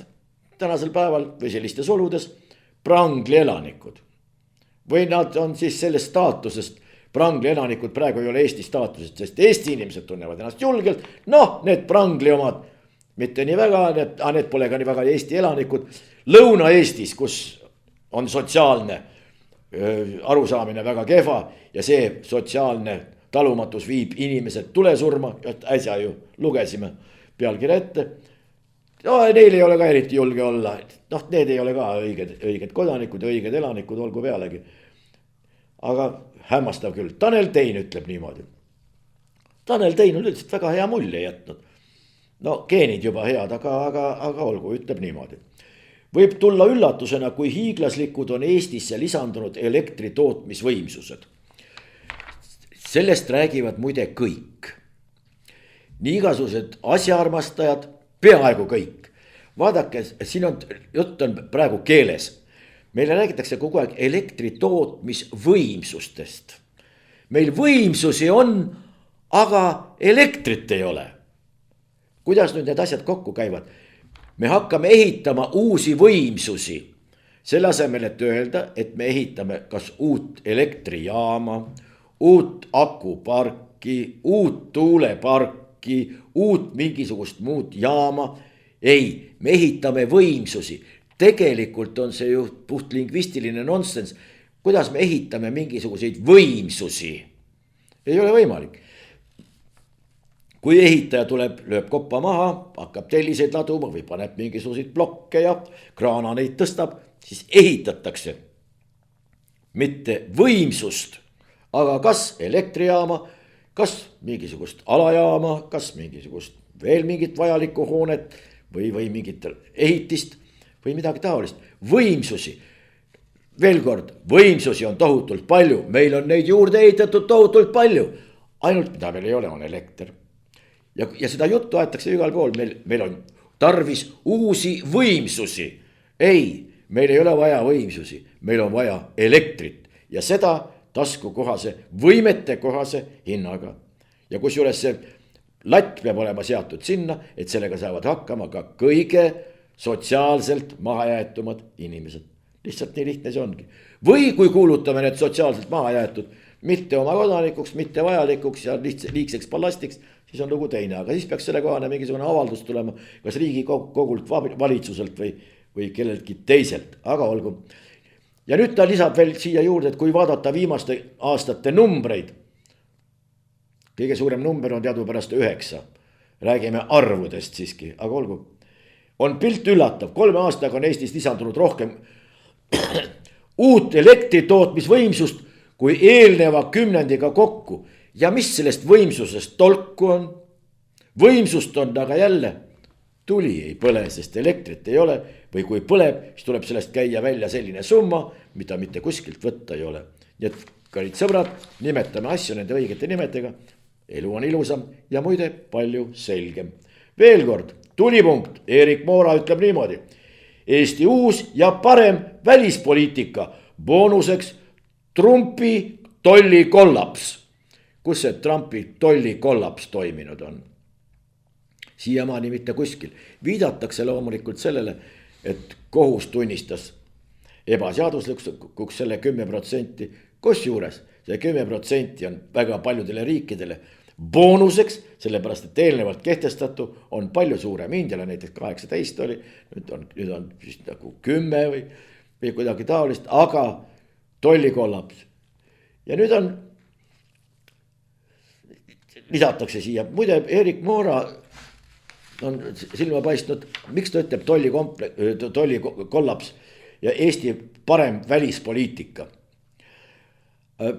tänasel päeval või sellistes oludes Prangli elanikud. Või nad on siis sellest staatusest, Prangli elanikud praegu ei ole Eesti staatusest, sest Eesti inimesed tunnevad ennast julgelt. Need Prangli omad, mitte nii väga, need pole ka nii väga Eesti elanikud. Lõuna-Eestis, kus on sotsiaalne arusaamine väga kehva ja see sotsiaalne talumatus viib inimesed tulesurma, äsja ju lugesime pealkirja ette. Neil ei ole ka eriti julge olla, need ei ole ka õiged kodanikud ja õiged elanikud, olgu pealegi. Aga hämmastav küll, Tanel Tein ütleb niimoodi. Tanel Tein on üldiselt väga hea mulje jätnud. Geenid juba head, aga olgu, ütleb niimoodi. Võib tulla üllatusena, kui hiiglaslikud on Eestisse lisandunud elektritootmisvõimsused. Sellest räägivad muide kõik. Nii igasugused asjaarmastajad, peaaegu kõik. Vaadake, siin on, jutt on praegu keeles. Meile räägitakse kogu aeg elektritootmisvõimsustest. Meil võimsusi on, aga elektrit ei ole. Kuidas nüüd need asjad kokku käivad? Me hakkame ehitama uusi võimsusi. Selle asemel, et öelda, et me ehitame kas uut elektrijaama, uut akuparki, uut tuuleparki, uut mingisugust muud jaama. Ei, me ehitame võimsusi. Tegelikult on see ju puht lingvistiline nonsense. kuidas me ehitame mingisuguseid võimsusi? Ei ole võimalik. Kui ehitaja tuleb, lööb koppa maha, hakkab telliseid laduma või paneb mingisuguseid blokke ja kraana neid tõstab, siis ehitatakse mitte võimsust, aga kas elektrijaama, kas mingisugust alajaama, kas mingisugust veel mingit vajalikku hoonet või mingit ehitist või midagi taolist. Võimsusi, veel kord, võimsusi on tohutult palju, meil on neid juurde ehitatud tohutult palju, ainult mida meil ei ole, on elekter. Ja seda juttu aetakse igal pool, meil on tarvis uusi võimsusi. Ei, meil ei ole vaja võimsusi, meil on vaja elektrit ja seda taskukohase, võimete kohase hinnaga. Ja kusjuures see latt peab olema seatud sinna, et sellega saavad hakkama ka kõige sotsiaalselt mahajäetumad inimesed. Lihtsalt nii lihtne see ongi. Või kui kuulutame need sotsiaalselt mahajäetud mitte oma kodanikuks, mitte vajalikuks ja liigseks ballastiks, siis on lugu teine, aga siis peaks selle kohane mingisugune avaldus tulema, kas Riigikogult, valitsuselt või kelleltki teiselt, aga olgu. Ja nüüd ta lisab veel siia juurde, et kui vaadata viimaste aastate numbreid, kõige suurem number on teadupärast 9, räägime arvudest siiski, aga olgu. On pilt üllatav, 3 aastaga on Eestis lisandunud rohkem uut elektritootmisvõimsust kui eelneva kümnendiga kokku. Ja mis sellest võimsusest tolku on? Võimsust on, aga jälle tuli ei põle, sest elektrit ei ole. Või kui põleb, siis tuleb sellest käia välja selline summa, mida mitte kuskilt võtta ei ole. Nii et kallid sõbrad, nimetame asju nende õigete nimetega. Elu on ilusam ja muide palju selgem. Veel kord, tulipunkt, Erik Moora ütleb niimoodi. Eesti uus ja parem välispoliitika, boonuseks Trumpi tollikollaps. Kus see Trumpi tollikollaps toiminud on? Siiamaani mitte kuskil. Viidatakse loomulikult sellele, et kohus tunnistas ebaseaduslikuks selle 10%, kusjuures see 10% on väga paljudele riikidele boonuseks, sellepärast et eelnevalt kehtestatu on palju suurem. Indiale näiteks 18 oli, nüüd on vist nagu 10 või kuidagi taolist, aga tollikollaps. Ja nüüd on, lisatakse siia, muide Erik Moora on silma paistnud, miks ta ütleb tollikollaps ja Eesti parem välispoliitika.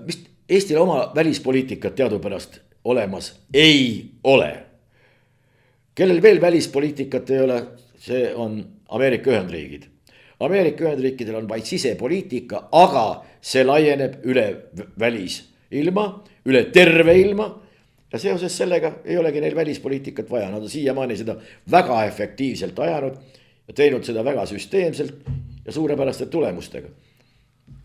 Vist Eestil oma välispoliitikat teadupärast olemas ei ole. Kellel veel välispoliitikat ei ole, see on Ameerika Ühendriigid. Ameerika Ühendriikidel on vaid sisepoliitika, aga see laieneb üle välisilma, üle terve ilma. Ja seoses sellega ei olegi neil välispoliitikat vaja. Nad on siiamaani seda väga efektiivselt ajanud ja teinud seda väga süsteemselt ja suurepäraste tulemustega.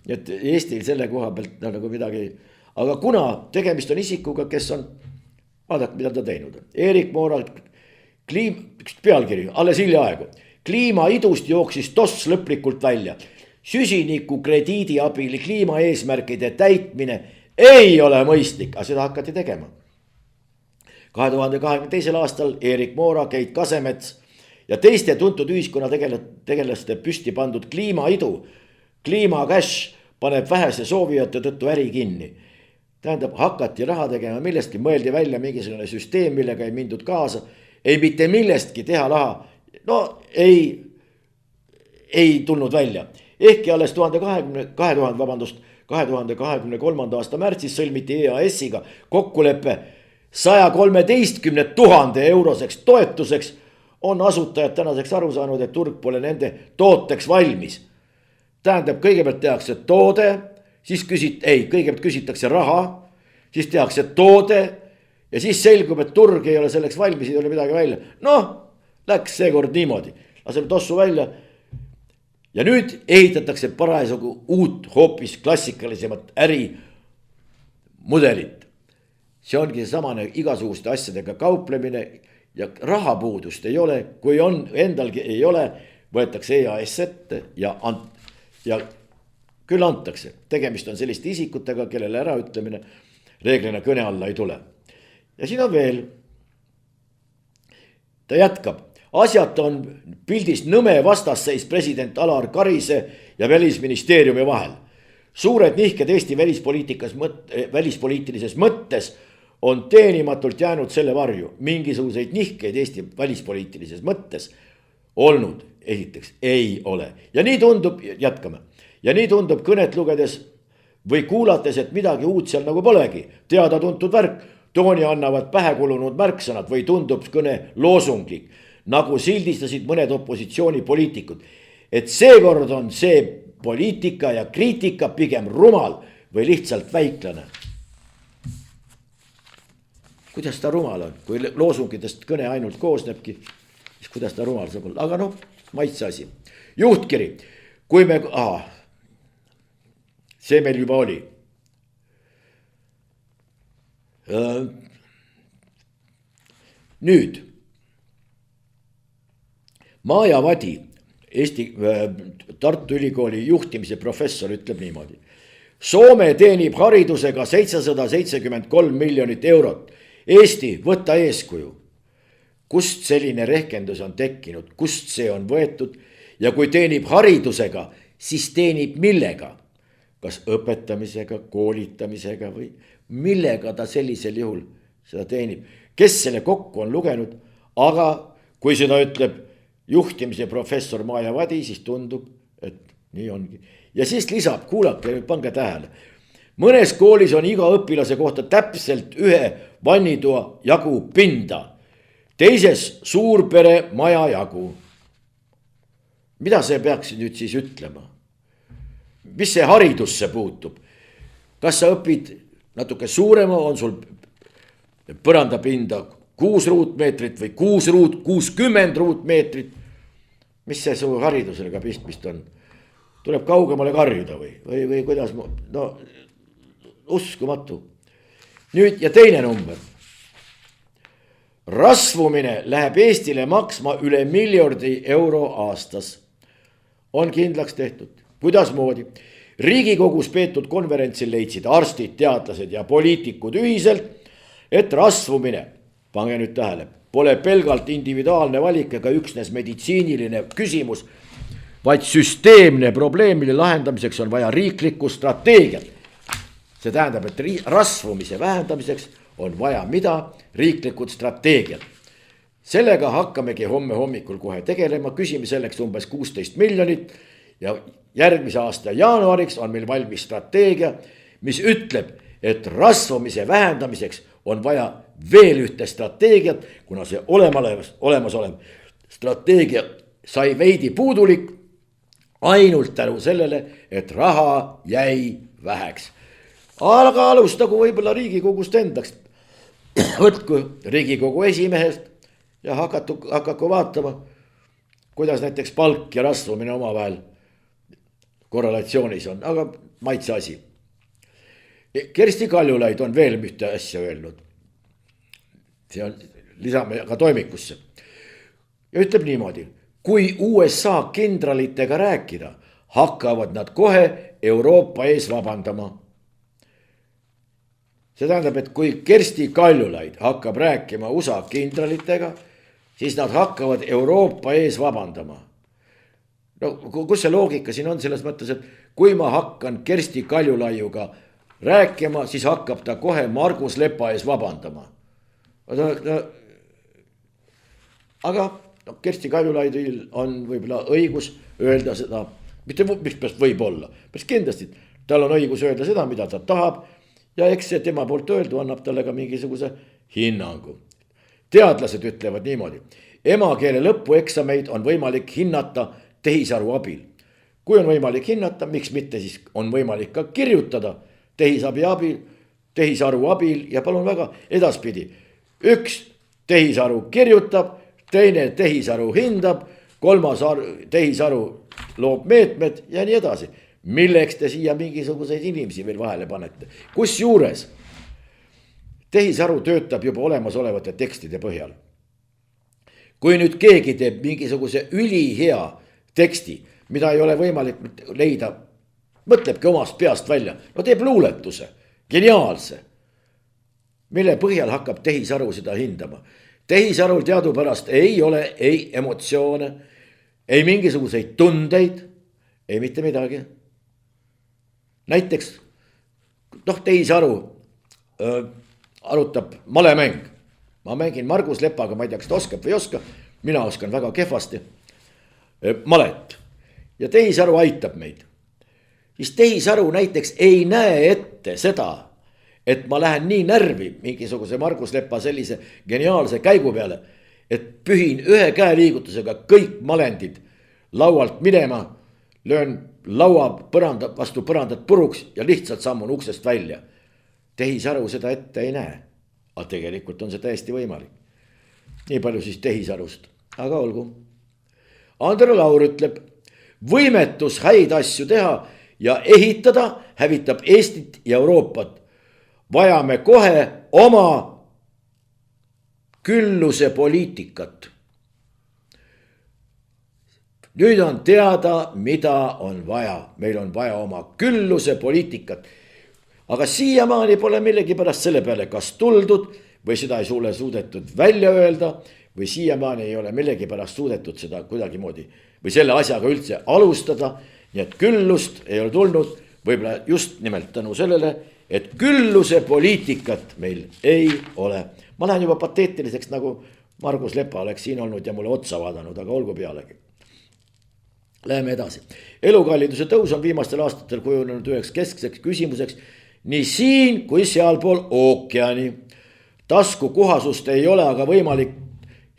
Et Eestil selle koha pealt nagu midagi, aga kuna tegemist on isikuga, kes on, vaadake mida ta teinud. Erik Moora, pealkiri, alles hiljaaegu. Kliimaidust jooksis toss lõplikult välja. Süsiniku krediidi abil kliimaeesmärkide täitmine ei ole mõistlik, aga seda hakati tegema. 2022. aastal Erik Moora, Keit Kasemets ja teiste tuntud ühiskonna tegelaste püsti pandud kliimaidu, kliimacash paneb vähese soovijate tõttu äri kinni. Tähendab, hakati raha tegema millestki, mõeldi välja mingisugune süsteem, millega ei mindud kaasa, ei mitte millestki teha raha, no ei tulnud välja. Ehkki alles 2023. aasta märtsis sõlmiti EAS-iga kokkulepe 113 000 euroseks toetuseks, on asutajad tänaseks aru saanud, et turg pole nende tooteks valmis. Tähendab, kõigepealt tehakse toode, siis kõigepealt küsitakse raha, siis tehakse toode ja siis selgub, et turg ei ole selleks valmis, ei ole midagi välja. Noh, läks seekord niimoodi, laseme tossu välja. Ja nüüd ehitatakse parasjagu uut hoopis klassikalisemat ärimudelit. See ongi samane igasuguste asjadega kauplemine ja rahapuudust ei ole, kui on endalgi ei ole, võetakse EAS ette ja küll antakse. Tegemist on selliste isikutega, kellele äraütlemine reeglina kõne alla ei tule. Ja siin on veel, ta jätkab, asjad on pildis nõme vastasseis president Alar Karise ja välisministeeriumi vahel. suured nihked Eesti välispoliitilises mõttes on teenimatult jäänud selle varju. Mingisuguseid nihkeid Eesti välispoliitilises mõttes olnud esiteks ei ole. Ja nii tundub, jätkame. Ja nii tundub kõnet lugedes või kuulates, et midagi uut seal nagu polegi. Teada tuntud värk, tooni annavad pähekulunud märksõnad või tundub kõne loosunglik, nagu sildistasid mõned opositsioonipoliitikud. Et seekord on see poliitika ja kriitika pigem rumal või lihtsalt väiklane. Kuidas ta rumal on, kui loosungitest kõne ainult koosnebki, siis kuidas ta rumal saab olla, aga noh, maitse asi. Juhtkiri, kui me, see meil juba oli. Nüüd, Maja Vadi, Tartu Ülikooli juhtimise professor ütleb niimoodi. Soome teenib haridusega 773 miljonit eurot. Eesti, võta eeskuju. Kust selline rehkendus on tekkinud, kust see on võetud ja kui teenib haridusega, siis teenib millega? Kas õpetamisega, koolitamisega või millega ta sellisel juhul seda teenib? Kes selle kokku on lugenud, aga kui seda ütleb juhtimise professor Maja Vadi, siis tundub, et nii ongi. Ja siis lisab, kuulake, pange tähele. Mõnes koolis on iga õpilase kohta täpselt ühe vannitoa jagu pinda. Teises suurpere maja jagu. Mida see peaks nüüd siis ütlema? Mis see haridusse puutub? Kas sa õpid natuke suurema, on sul põrandapinda 6 ruutmeetrit või 60 ruutmeetrit? Mis see su haridusega pistmist on? Tuleb kaugemale karjuda või kuidas? No uskumatu. Nüüd ja teine number. Rasvumine läheb Eestile maksma üle miljardi euro aastas. On kindlaks tehtud. Kuidas moodi? Riigikogus peetud konverentsil leidsid arstid, teadlased ja poliitikud ühiselt, et rasvumine, pange nüüd tähele, pole pelgalt individuaalne valik ega üksnes meditsiiniline küsimus, vaid süsteemne probleem, mille lahendamiseks on vaja riiklikku strateegiat. See tähendab, et rasvumise vähendamiseks on vaja mida? Riiklikud strateegiad. Sellega hakkamegi homme hommikul kohe tegelema, küsime selleks umbes 16 miljonit ja järgmise aasta jaanuariks on meil valmis strateegia, mis ütleb, et rasvumise vähendamiseks on vaja veel ühte strateegiat, kuna see olemasolev strateegia sai veidi puudulik ainult tänu sellele, et raha jäi väheks. Aga alustagu võib-olla Riigikogust endaks. Võtku Riigikogu esimehest ja hakaku vaatama, kuidas näiteks palk ja rasvumine omavahel korrelatsioonis on, aga maitse asi. Kersti Kaljulaid on veel ühte asja öelnud. See on, lisame ka toimikusse. Ja ütleb niimoodi, kui USA kindralitega rääkida, hakkavad nad kohe Euroopa ees vabandama. See tähendab, et kui Kersti Kaljulaid hakkab rääkima USA kindralitega, siis nad hakkavad Euroopa ees vabandama. No kus see loogika siin on selles mõttes, et kui ma hakkan Kersti Kaljulaiuga rääkima, siis hakkab ta kohe Margus Lepa ees vabandama. Aga Kersti Kaljulaidil on võib-olla õigus öelda seda, mitte mis peaks võib olla, peaks kindlasti, tal on õigus öelda seda, mida ta tahab ja eks see tema poolt öeldu annab talle ka mingisuguse hinnangu. Teadlased ütlevad niimoodi, emakeele lõpueksameid on võimalik hinnata tehisaru abil. Kui on võimalik hinnata, miks mitte siis on võimalik ka kirjutada tehisaru abil ja palun väga edaspidi. Üks tehisaru kirjutab, teine tehisaru hindab, kolmas tehisaru loob meetmed ja nii edasi. Milleks te siia mingisuguseid inimesi veel vahele panete? Kus juures tehisaru töötab juba olemasolevate tekstide põhjal. Kui nüüd keegi teeb mingisuguse ülihea teksti, mida ei ole võimalik leida, mõtlebki omast peast välja, no teeb luuletuse, geniaalse, mille põhjal hakkab tehisaru seda hindama. Tehisarul teadupärast ei ole ei emotsioone, ei mingisuguseid tundeid, ei mitte midagi. näiteks tehisaru arutab malemäng. Ma mängin Margus Lepaga, ma ei tea, kas ta oskab või ei oska, mina oskan väga kehvasti malet. Ja tehisaru aitab meid. Siis tehisaru näiteks ei näe ette seda, et ma lähen nii närvi mingisuguse Margus Lepa sellise geniaalse käigu peale, et pühin ühe käeliigutusega kõik malendid laualt minema, löön laua vastu põrandat puruks ja lihtsalt sammun uksest välja. Tehisaru seda ette ei näe, aga tegelikult on see täiesti võimalik. Nii palju siis tehisarust, aga olgu. Andero Laur ütleb, võimetus häid asju teha ja ehitada hävitab Eestit ja Euroopat. Vajame kohe oma külluse poliitikat. Nüüd on teada, mida on vaja. Meil on vaja oma külluse poliitikat. Aga siiamaani pole millegipärast selle peale kas tuldud või seda ei ole suudetud välja öelda või siiamaani ei ole millegipärast suudetud seda kuidagimoodi või selle asjaga üldse alustada. Nii et küllust ei ole tulnud, võib-olla just nimelt tänu sellele, et külluse poliitikat meil ei ole. Ma lähen juba pateetiliseks, nagu Margus Lepa oleks siin olnud ja mulle otsa vaadanud, aga olgu pealegi. Läheme edasi. Elukalliduse tõus on viimastel aastatel kujunenud üheks keskseks küsimuseks nii siin kui sealpool ookeani. Tasku kohasust ei ole aga võimalik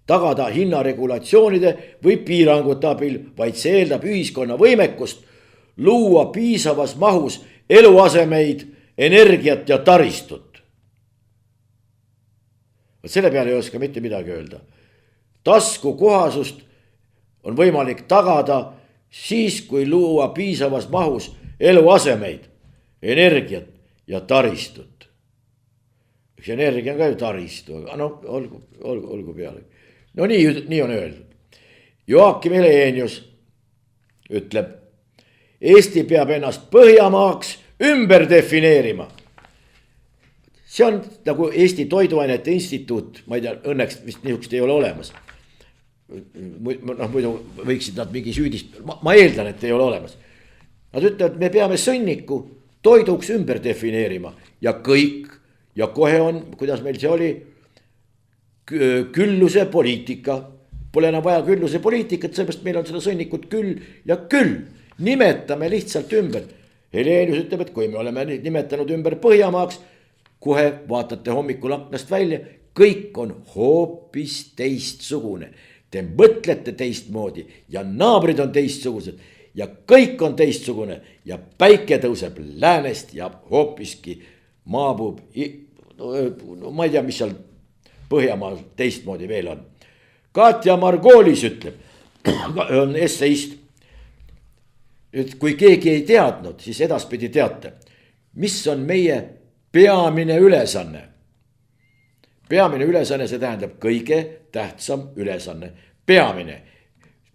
tagada hinnaregulatsioonide või piirangute abil, vaid see eeldab ühiskonna võimekust luua piisavas mahus eluasemeid, energiat ja taristut. Selle peale ei oska mitte midagi öelda. Tasku kohasust on võimalik tagada siis, kui luua piisavas mahus eluasemeid, energiat ja taristut. Üks energia on ka ju taristu, aga olgu peale. No nii on öeldud. Joakim Helenius ütleb, Eesti peab ennast Põhjamaaks ümber defineerima. See on nagu Eesti Toiduainete Instituut, ma ei tea, õnneks vist niisugust ei ole olemas. Muidu võiksid nad mingi süüdist, ma eeldan, et ei ole olemas. Nad ütlevad, me peame sõnniku toiduks ümber defineerima ja kõik, ja kohe on, kuidas meil see oli, külluse poliitika. Pole enam vaja külluse poliitikat, sellepärast meil on seda sõnnikut küll ja küll. Nimetame lihtsalt ümber. Helenius ütleb, et kui me oleme nimetanud ümber Põhjamaaks, kohe vaatate hommikul aknast välja, kõik on hoopis teistsugune. Te mõtlete teistmoodi ja naabrid on teistsugused ja kõik on teistsugune ja päike tõuseb läänest ja hoopiski maabub. No, ma ei tea, mis seal Põhjamaal teistmoodi veel on. Katja Margoolis ütleb, on esseist, et kui keegi ei teadnud, siis edaspidi teate, mis on meie peamine ülesanne. Peamine ülesanne, see tähendab kõige tähtsam ülesanne. Peamine.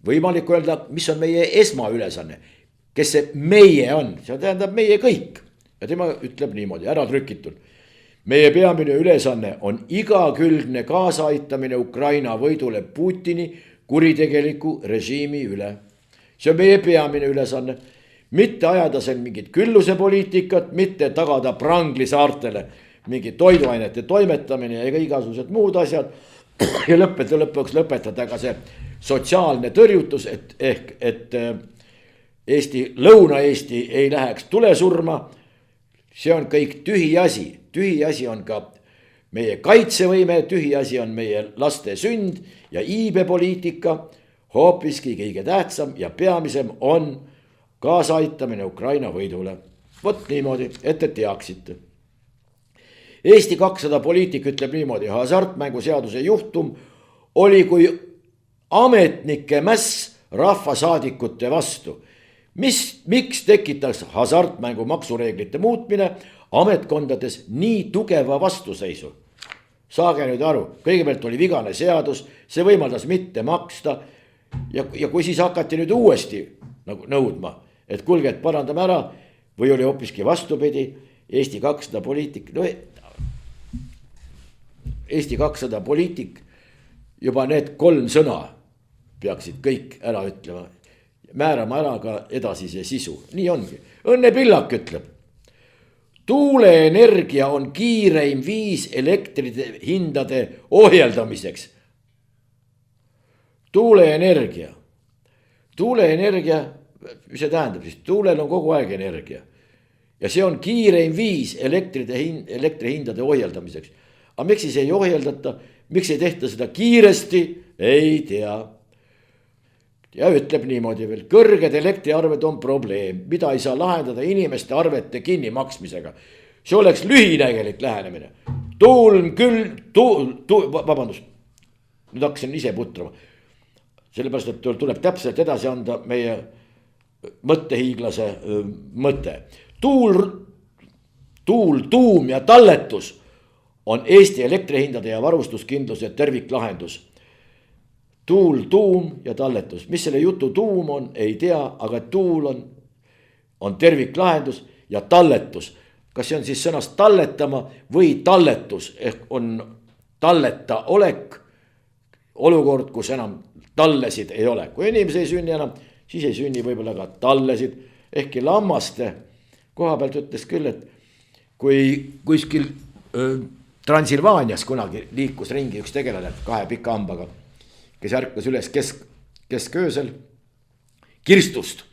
Võimalik öelda, mis on meie esmaülesanne. Kes see meie on? See tähendab meie kõik. Ja tema ütleb niimoodi, ära trükitud. Meie peamine ülesanne on igakülgne kaasaaitamine Ukraina võidule Putini kuritegeliku režiimi üle. See on meie peamine ülesanne. Mitte ajada seal mingit külluse poliitikat, mitte tagada Prangli saartele mingi toiduainete toimetamine ega igasugused muud asjad. Ja lõpuks lõpetada ka see sotsiaalne tõrjutus, et Eesti, Lõuna-Eesti ei läheks tulesurma. See on kõik tühi asi. Tühi asi on ka meie kaitsevõime, tühi asi on meie laste sünd ja iibepoliitika. Hoopiski kõige tähtsam ja peamisem on kaasaitamine Ukraina võidule. Vot niimoodi, et te teaksite. Eesti 200 poliitik ütleb niimoodi, hasartmänguseaduse juhtum oli kui ametnike mäss rahvasaadikute vastu. Miks tekitas hasartmängu maksureeglite muutmine ametkondades nii tugeva vastuseisu? Saage nüüd aru, kõigepealt oli vigane seadus, see võimaldas mitte maksta ja kui siis hakati nüüd uuesti nagu nõudma, et kuulge, et parandame ära või oli hoopiski vastupidi, Eesti 200 poliitik, no Eesti 200 poliitik juba need 3 sõna peaksid kõik ära ütlema, määrama ära ka edasise sisu. Nii ongi. Õnne Pillak ütleb, tuuleenergia on kiireim viis elektrihindade ohjeldamiseks. Tuuleenergia, mis see tähendab siis? Tuulel on kogu aeg energia. Ja see on kiireim viis elektrihindade ohjeldamiseks. Aga miks siis ei ohjeldata? Miks ei tehta seda kiiresti? Ei tea. Ja ütleb niimoodi veel, kõrged elektriarved on probleem, mida ei saa lahendada inimeste arvete kinni maksmisega. See oleks lühinägelik lähenemine. Vabandust, nüüd hakkasin ise putrama. Sellepärast, et tuleb täpselt edasi anda meie mõttehiiglase mõte. Tuum ja talletus on Eesti elektrihindade ja varustuskindluse terviklahendus. Tuum ja talletus. Mis selle jutu tuum on, ei tea, aga tuul on terviklahendus ja talletus. Kas see on siis sõnast talletama või talletus ehk on talleta olek, olukord, kus enam tallesid ei ole. Kui inimesi ei sünni enam, siis ei sünni võib-olla ka tallesid. Ehkki lammaste koha pealt ütles küll, et kui kuskil Transilvaanias kunagi liikus ringi üks tegelane 2 pika hambaga, kes ärkas üles kesköösel kirstust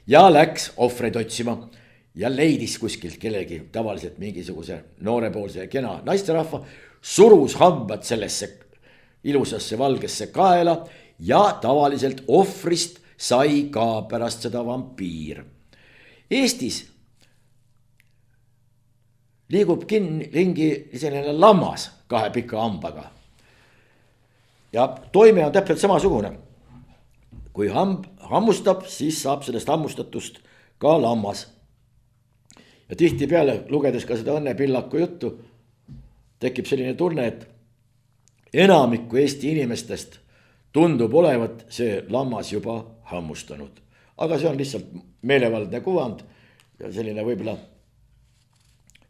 ja läks ohvreid otsima ja leidis kuskilt kellegi, tavaliselt mingisuguse noorepoolse kena naisterahva, surus hambad sellesse ilusasse valgesse kaela ja tavaliselt ohvrist sai ka pärast seda vampiir. Eestis liigub ringi selline lammas 2 pika hambaga. Ja toime on täpselt samasugune. Kui hammustab, siis saab sellest hammustatust ka lammas. Ja tihti peale, lugedes ka seda Õnne Pillaku juttu, tekib selline tunne, et enamikku Eesti inimestest tundub olevat see lammas juba hammustanud. Aga see on lihtsalt meelevaldne kuvand ja selline võib-olla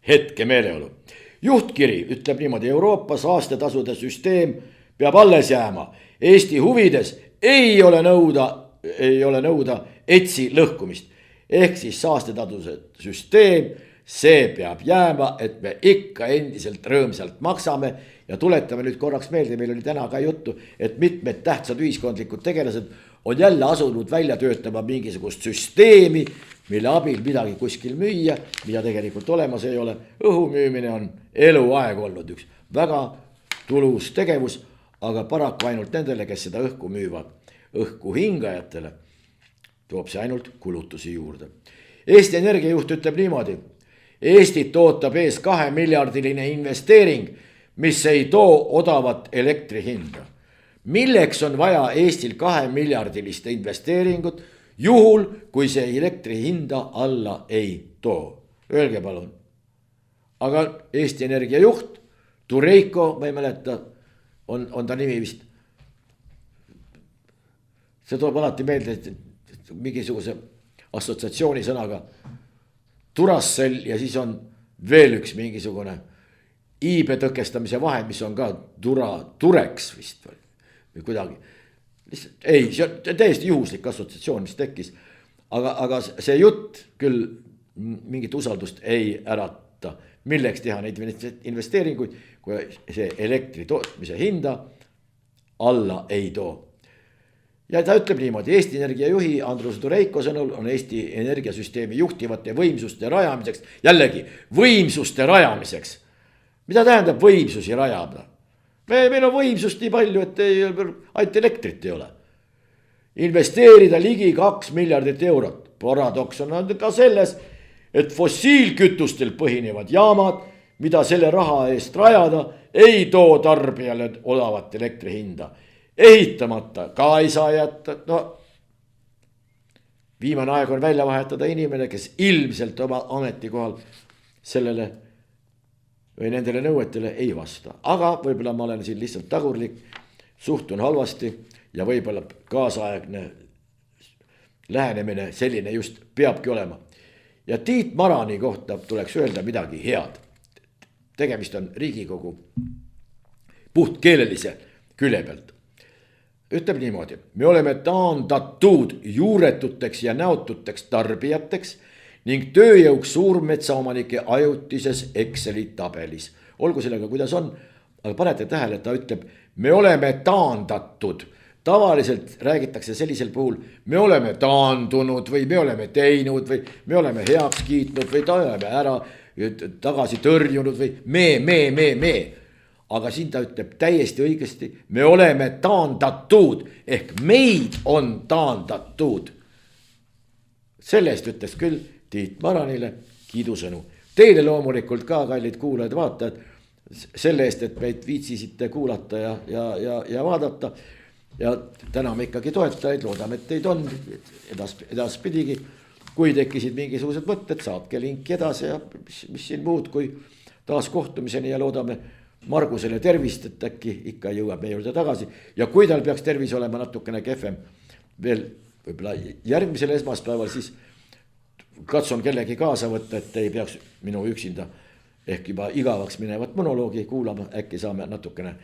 hetke meeleolu. Juhtkiri ütleb niimoodi, Euroopa saastetasude süsteem peab alles jääma. Eesti huvides ei ole nõuda ETS-i lõhkumist. Ehk siis saastetasude süsteem, see peab jääma, et me ikka endiselt rõõmsalt maksame. Ja tuletame nüüd korraks meelde, meil oli täna ka juttu, et mitmed tähtsad ühiskondlikud tegelased on jälle asunud välja töötama mingisugust süsteemi, mille abil midagi kuskil müüa, mida tegelikult olemas ei ole. Õhumüümine on eluaeg olnud üks väga tulus tegevus, aga paraku ainult nendele, kes seda õhku müüvad, õhku hingajatele, toob see ainult kulutusi juurde. Eesti Energiajuht ütleb niimoodi, Eestit ootab ees 2 miljardiline investeering, mis ei too odavat elektri hinda. Milleks on vaja Eestil 2 miljardilist investeeringut, juhul kui see elektri hinda alla ei too? Öelge palun. Aga Eesti Energia juht, Tureiko, ma ei mäleta, on ta nimi vist. See toob alati meelde mingisuguse assotsiatsiooni sõnaga Turassel ja siis on veel üks mingisugune iibe tõkestamise vahend, mis on ka Tureks vist või kuidagi. Ei, see on täiesti juhuslik assotsiatsioon, mis tekkis. Aga see jutt küll mingit usaldust ei ärata. Milleks teha neid investeeringuid, kui see elektri tootmise hinda alla ei too. Ja ta ütleb niimoodi, Eesti Energia juhi Andrus Tureiko sõnul on Eesti energiasüsteemi juhtivate võimsuste rajamiseks, jällegi võimsuste rajamiseks. Mida tähendab võimsusi rajada? Meil on võimsust nii palju, et ainult elektrit ei ole. Investeerida ligi 2 miljardit eurot. Paradoks on ka selles, et fossiilkütustel põhinevad jaamad, mida selle raha eest rajada, ei too tarbijale odavat elektri hinda. Ehitamata ka ei saa jätta. No, viimane aeg on välja vahetada inimene, kes ilmselt oma ametikohal sellele või nendele nõuetele ei vasta. Aga võib-olla ma olen siin lihtsalt tagurlik, suhtun halvasti ja võib-olla kaasaegne lähenemine selline just peabki olema. Ja Tiit Marani kohta tuleks öelda midagi head. Tegemist on Riigikogu puhtkeelelise külje pealt. Ütleb niimoodi, me oleme taandatud juuretuteks ja näotuteks tarbijateks ning tööjõuks suurmetsaomanike ajutises Exceli tabelis. Olgu sellega, kuidas on, aga panete tähele, et ta ütleb, me oleme taandatud. Tavaliselt räägitakse sellisel puhul, me oleme taandunud või me oleme teinud või me oleme heaks kiitnud või ta oleme ära tagasi tõrjunud või me. Aga siin ta ütleb täiesti õigesti, me oleme taandatud ehk meid on taandatud. Selle eest ütles küll Tiit Maranile kiidusõnu. Teile loomulikult ka, kallid kuulajad, vaatajad, selle eest, et meid viitsisite kuulata ja vaadata. Ja täname ikkagi toetajaid, loodame, et teid on edaspidigi. Kui tekkisid mingisugused mõtted, saatke linki edasi ja mis siin muud kui taas kohtumiseni ja loodame Margusele tervist, et äkki ikka jõuab meie juurde tagasi. Ja kui tal peaks tervis olema natukene kehvem veel võib-olla järgmisel esmaspäeval, siis katsun kellegi kaasa võtta, et ei peaks minu üksinda ehk juba igavaks minevat monoloogi kuulama, äkki saame natukene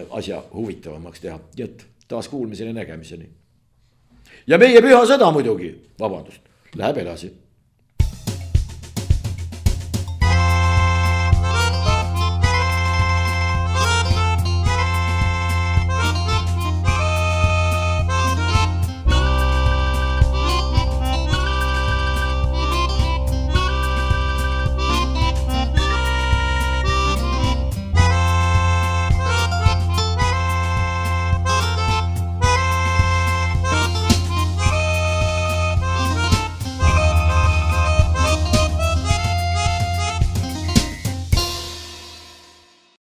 asja huvitavamaks teha. Nii et taas kuulmiseni, nägemiseni. Ja meie püha sõda muidugi, vabandust, läheb edasi.